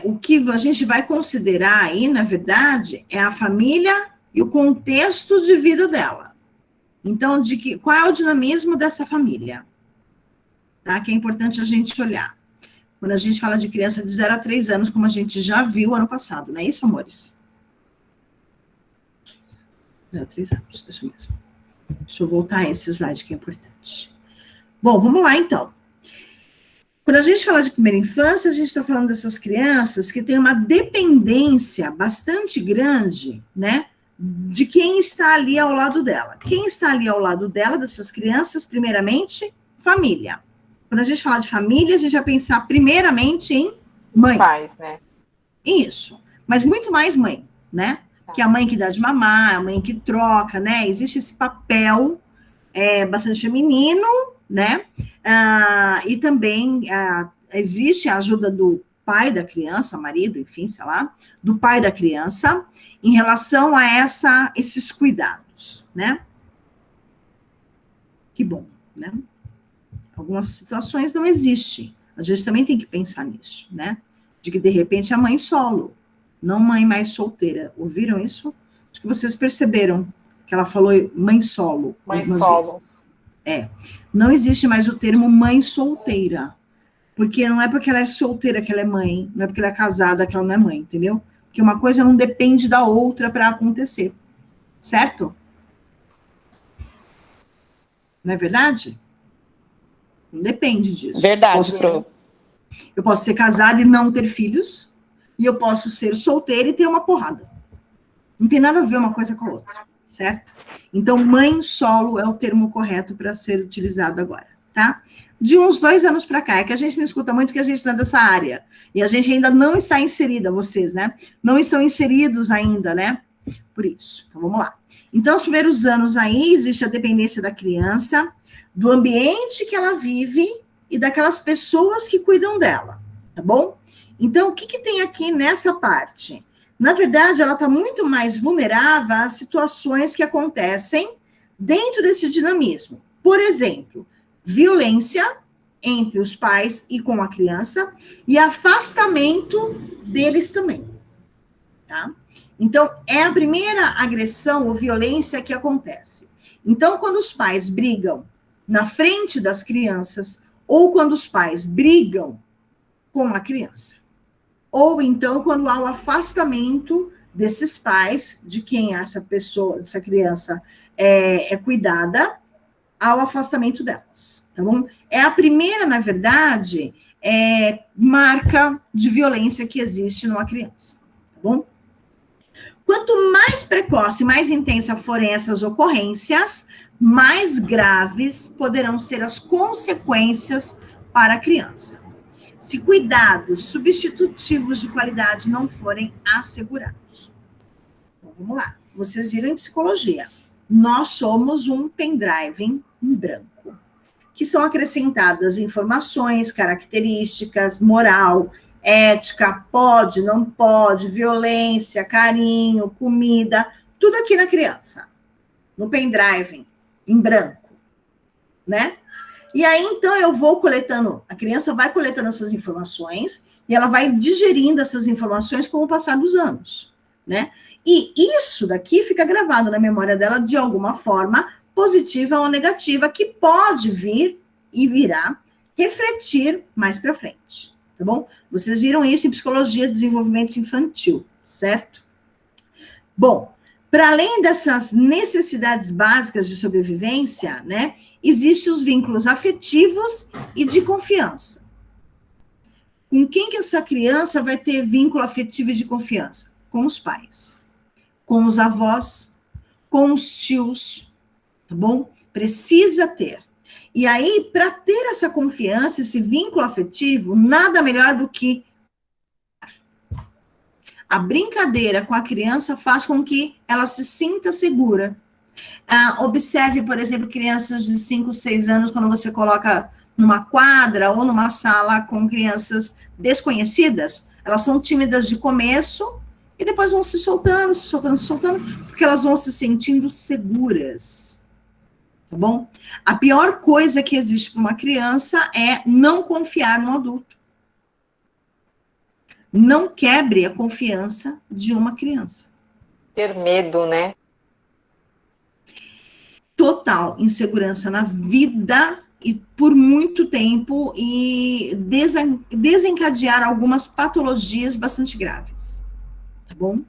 o que a gente vai considerar aí, na verdade, é a família e o contexto de vida dela. Então, qual é o dinamismo dessa família? Tá? Que é importante a gente olhar. Quando a gente fala de criança de 0 a 3 anos, como a gente já viu ano passado, não é isso, amores? 0 a 3 anos, isso mesmo. Deixa eu voltar a esse slide que é importante. Bom, vamos lá, então. Quando a gente fala de primeira infância, a gente está falando dessas crianças que têm uma dependência bastante grande, né, de quem está ali ao lado dela. Quem está ali ao lado dela, dessas crianças, primeiramente, família. Quando a gente fala de família, a gente vai pensar primeiramente em mãe. Os pais, né? Isso, mas muito mais mãe, né? Que é a mãe que dá de mamar, a mãe que troca, né? Existe esse papel bastante feminino, né? E também existe a ajuda do pai da criança, marido, enfim, sei lá, do pai da criança, em relação a esses cuidados, né? Que bom, né? Algumas situações não existem. A gente também tem que pensar nisso, né? De que, de repente, a mãe solo, não mãe mais solteira. Ouviram isso? Acho que vocês perceberam que ela falou mãe solo. Mãe solo. Vezes. Não existe mais o termo mãe solteira. Porque não é porque ela é solteira que ela é mãe, não é porque ela é casada que ela não é mãe, entendeu? Porque uma coisa não depende da outra para acontecer. Certo? Não é verdade? Não depende disso. Verdade, Pro. Eu posso ser casada e não ter filhos, e eu posso ser solteira e ter uma porrada. Não tem nada a ver uma coisa com a outra, certo? Então, mãe solo é o termo correto para ser utilizado agora, tá? De uns 2 anos para cá, é que a gente não escuta muito porque a gente não é dessa área, e a gente ainda não está inserida, vocês, né? Não estão inseridos ainda, né? Por isso, então vamos lá. Então, os primeiros anos aí, existe a dependência da criança, do ambiente que ela vive e daquelas pessoas que cuidam dela, tá bom? Então, o que tem aqui nessa parte? Na verdade, ela está muito mais vulnerável a situações que acontecem dentro desse dinamismo. Por exemplo, violência entre os pais e com a criança e afastamento deles também, tá? Então, é a primeira agressão ou violência que acontece. Então, quando os pais brigam na frente das crianças, ou quando os pais brigam com a criança, ou então quando há o afastamento desses pais, de quem essa pessoa, essa criança é cuidada, ao afastamento delas, tá bom? É a primeira, na verdade, marca de violência que existe numa criança, tá bom? Quanto mais precoce, mais intensa forem essas ocorrências, mais graves poderão ser as consequências para a criança, se cuidados substitutivos de qualidade não forem assegurados. Então, vamos lá. Vocês viram em psicologia. Nós somos um pendrive em branco, que são acrescentadas informações, características, moral, ética, pode, não pode, violência, carinho, comida, tudo aqui na criança, no pendrive em branco, né? E aí, então, eu vou coletando, a criança vai coletando essas informações e ela vai digerindo essas informações com o passar dos anos, né? E isso daqui fica gravado na memória dela de alguma forma, positiva ou negativa, que pode vir e virá refletir mais para frente, tá bom? Vocês viram isso em psicologia de desenvolvimento infantil, certo? Bom, para além dessas necessidades básicas de sobrevivência, né, existem os vínculos afetivos e de confiança. Com quem que essa criança vai ter vínculo afetivo e de confiança? Com os pais, com os avós, com os tios, tá bom? Precisa ter. E aí, para ter essa confiança, esse vínculo afetivo, nada melhor do que a brincadeira com a criança faz com que ela se sinta segura. Observe, por exemplo, crianças de 5, 6 anos, quando você coloca numa quadra ou numa sala com crianças desconhecidas, elas são tímidas de começo e depois vão se soltando, porque elas vão se sentindo seguras. Tá bom? A pior coisa que existe para uma criança é não confiar no adulto. Não quebre a confiança de uma criança. Ter medo, né? Total insegurança na vida e por muito tempo e desencadear algumas patologias bastante graves. Tá bom?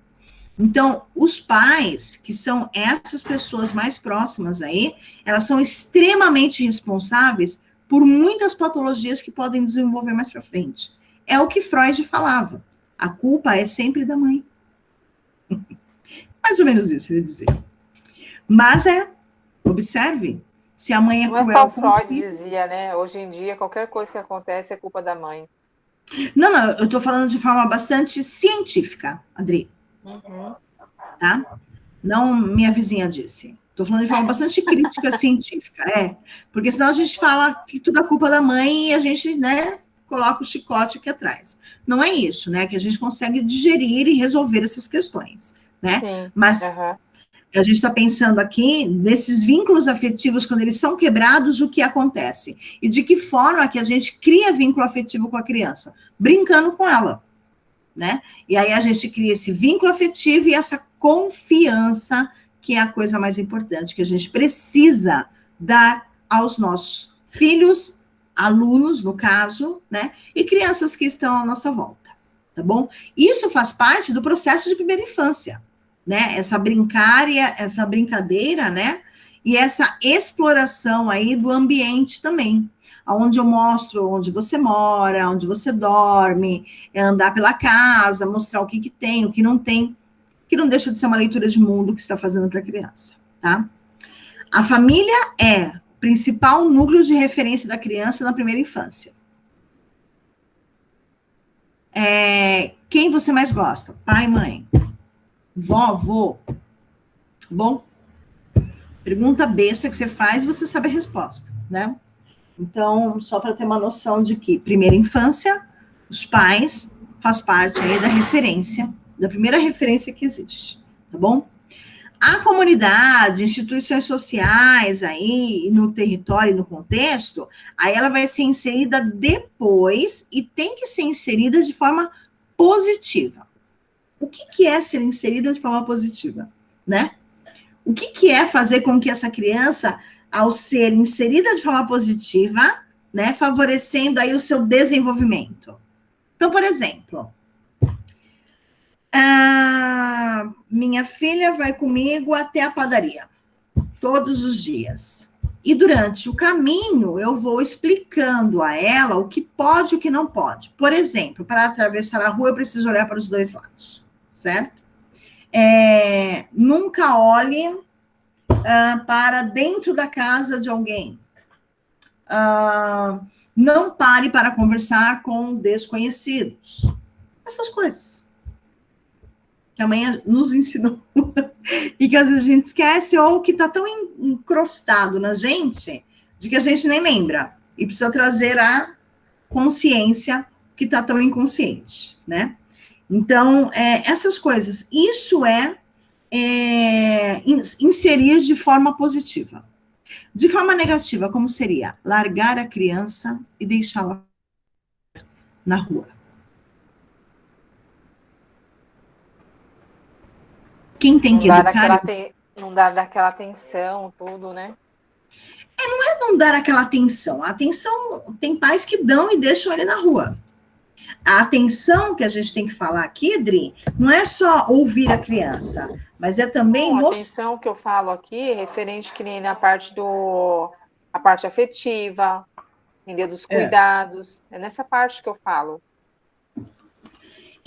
Então, os pais, que são essas pessoas mais próximas aí, elas são extremamente responsáveis por muitas patologias que podem desenvolver mais para frente. É o que Freud falava. A culpa é sempre da mãe. Mais ou menos isso, ele dizia. Mas observe, se a mãe é Não é cruel só com Freud o filho... dizia, né? Hoje em dia, qualquer coisa que acontece é culpa da mãe. Não, eu estou falando de forma bastante científica, Adri. Uhum. Tá? Não minha vizinha disse. Estou falando de forma bastante crítica científica, porque senão a gente fala que tudo é culpa da mãe e a gente, né, coloca o chicote aqui atrás. Não é isso, né, que a gente consegue digerir e resolver essas questões, né? Sim. Mas a gente está pensando aqui desses vínculos afetivos, quando eles são quebrados, o que acontece? E de que forma que a gente cria vínculo afetivo com a criança? Brincando com ela, né? E aí a gente cria esse vínculo afetivo e essa confiança, que é a coisa mais importante que a gente precisa dar aos nossos filhos, alunos, no caso, né? E crianças que estão à nossa volta, tá bom? Isso faz parte do processo de primeira infância, né? Essa brincadeira, né? E essa exploração aí do ambiente também, onde eu mostro onde você mora, onde você dorme, andar pela casa, mostrar o que tem, o que não tem, que não deixa de ser uma leitura de mundo que você está fazendo para a criança, tá? A família é o principal núcleo de referência da criança na primeira infância. Quem você mais gosta? Pai, mãe? Vó, avô? Bom? Pergunta besta que você faz e você sabe a resposta, né? Então, só para ter uma noção de que primeira infância, os pais faz parte aí da referência, da primeira referência que existe, tá bom? A comunidade, instituições sociais aí no território e no contexto, aí ela vai ser inserida depois e tem que ser inserida de forma positiva. O que é ser inserida de forma positiva, né? O que é fazer com que essa criança, ao ser inserida de forma positiva, né, favorecendo aí o seu desenvolvimento? Então, por exemplo, minha filha vai comigo até a padaria, todos os dias. E durante o caminho, eu vou explicando a ela o que pode e o que não pode. Por exemplo, para atravessar a rua, eu preciso olhar para os dois lados, certo? Nunca olhe para dentro da casa de alguém. Não pare para conversar com desconhecidos. Essas coisas que a mãe nos ensinou e que às vezes a gente esquece ou que está tão encrostado na gente de que a gente nem lembra e precisa trazer a consciência que está tão inconsciente, né? Então, essas coisas, isso inserir de forma positiva. De forma negativa, como seria? Largar a criança e deixá-la na rua. Quem tem que educar... Não dar daquela atenção, tudo, né? Não é não dar aquela atenção. A atenção, tem pais que dão e deixam ele na rua. A atenção que a gente tem que falar aqui, Dri, não é só ouvir a criança, mas é também... A atenção que eu falo aqui é referente que nem na parte a parte afetiva, entendeu? Dos cuidados. É nessa parte que eu falo.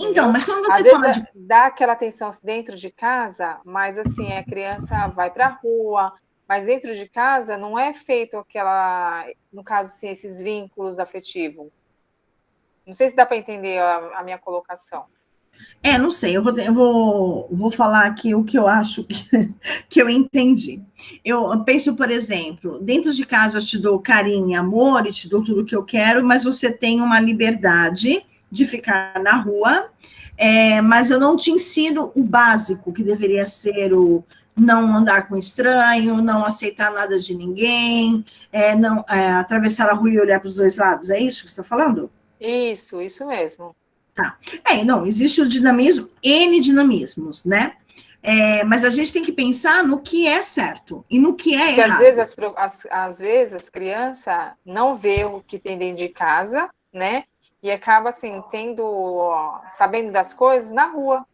Então, mas quando você às fala vezes, dá aquela atenção dentro de casa, mas assim, a criança vai para a rua, mas dentro de casa não é feito aquela, no caso, assim, esses vínculos afetivos. Não sei se dá para entender a minha colocação. Não sei, eu vou falar aqui o que eu acho que eu entendi. Eu penso, por exemplo, dentro de casa eu te dou carinho e amor, e te dou tudo o que eu quero, mas você tem uma liberdade de ficar na rua, mas eu não te ensino o básico, que deveria ser o não andar com estranho, não aceitar nada de ninguém, não atravessar a rua e olhar para os dois lados. É isso que você está falando? Isso mesmo. Tá. Não, existe o dinamismo, N dinamismos, né? Mas a gente tem que pensar no que é certo e no que é errado. Às vezes as crianças não vê o que tem dentro de casa, né? E acaba, assim, sabendo das coisas na rua.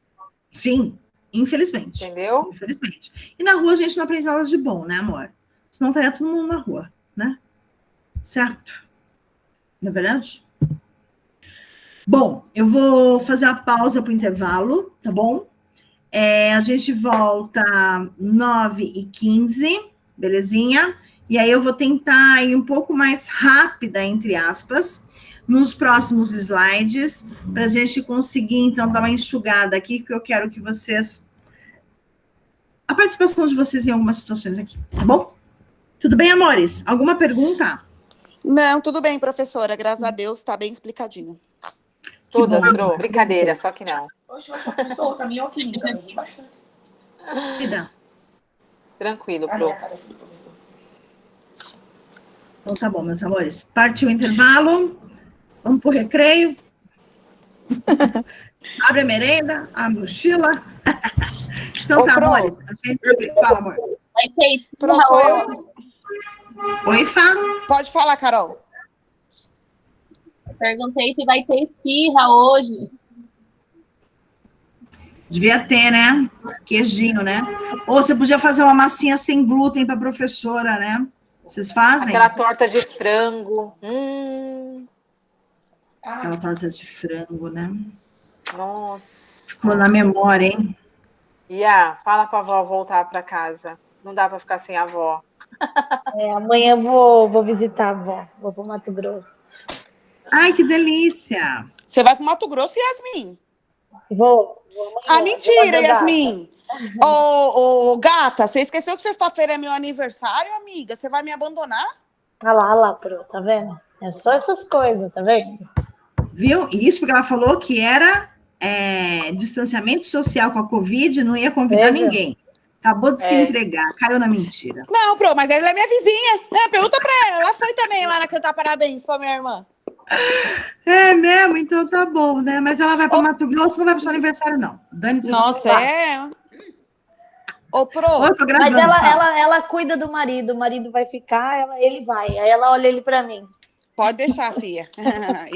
Sim, infelizmente. Entendeu? Infelizmente. E na rua a gente não aprende nada de bom, né, amor? Senão estaria todo mundo na rua, né? certo? Não é verdade? Bom, eu vou fazer a pausa para o intervalo, tá bom? A gente volta 9h15, belezinha? E aí eu vou tentar ir um pouco mais rápida, entre aspas, nos próximos slides, para a gente conseguir, então, dar uma enxugada aqui, porque eu quero que vocês... A participação de vocês em algumas situações aqui, tá bom? Tudo bem, amores? Alguma pergunta? Não, tudo bem, professora. Graças a Deus, está bem explicadinho. Todas, Pro. Brincadeira, só que não. Hoje você começou outra minha ou química, eu ri bastante. Tranquilo, A Pro. minha tarefa do professor. Então tá bom, meus amores. Partiu o intervalo. Vamos pro recreio. Abre a merenda, a mochila. Então Ô, tá, Pro. amores. A gente sempre fala, amor. Vai ter Pro, esfirra sou hoje. eu. Oi, Fá. Pode falar, Carol. Perguntei se vai ter esfirra hoje. Devia ter, né? Queijinho, né? Ou você podia fazer uma massinha sem glúten para professora, né? Vocês fazem? Aquela torta de frango. Aquela torta de frango, né? Nossa. Ficou na memória, hein? Ia, fala pra avó voltar pra casa. Não dá pra ficar sem a avó. Amanhã eu vou visitar a avó. Vou pro Mato Grosso. Ai, que delícia! Você vai para Mato Grosso, Yasmin? Vou amanhã. Mentira, Yasmin. Ô, gata, você esqueceu que sexta-feira é meu aniversário, amiga? Você vai me abandonar? Olha lá, Pro, tá vendo? É só essas coisas, tá vendo? Viu? Isso porque ela falou que era distanciamento social com a Covid, não ia convidar ninguém. Acabou de se entregar, caiu na mentira. Não, Pro, mas ela é minha vizinha. Pergunta pra ela. Ela foi também lá na cantar parabéns pra minha irmã. É mesmo? Então tá bom, né? Mas ela vai para Mato Grosso, não vai para o seu aniversário, não. Dane-se. Nossa, Ô, Pro. Oi, tô gravando, Mas fala. ela cuida do marido. O marido vai ficar, ele vai. Aí ela olha ele pra mim. Pode deixar, filha.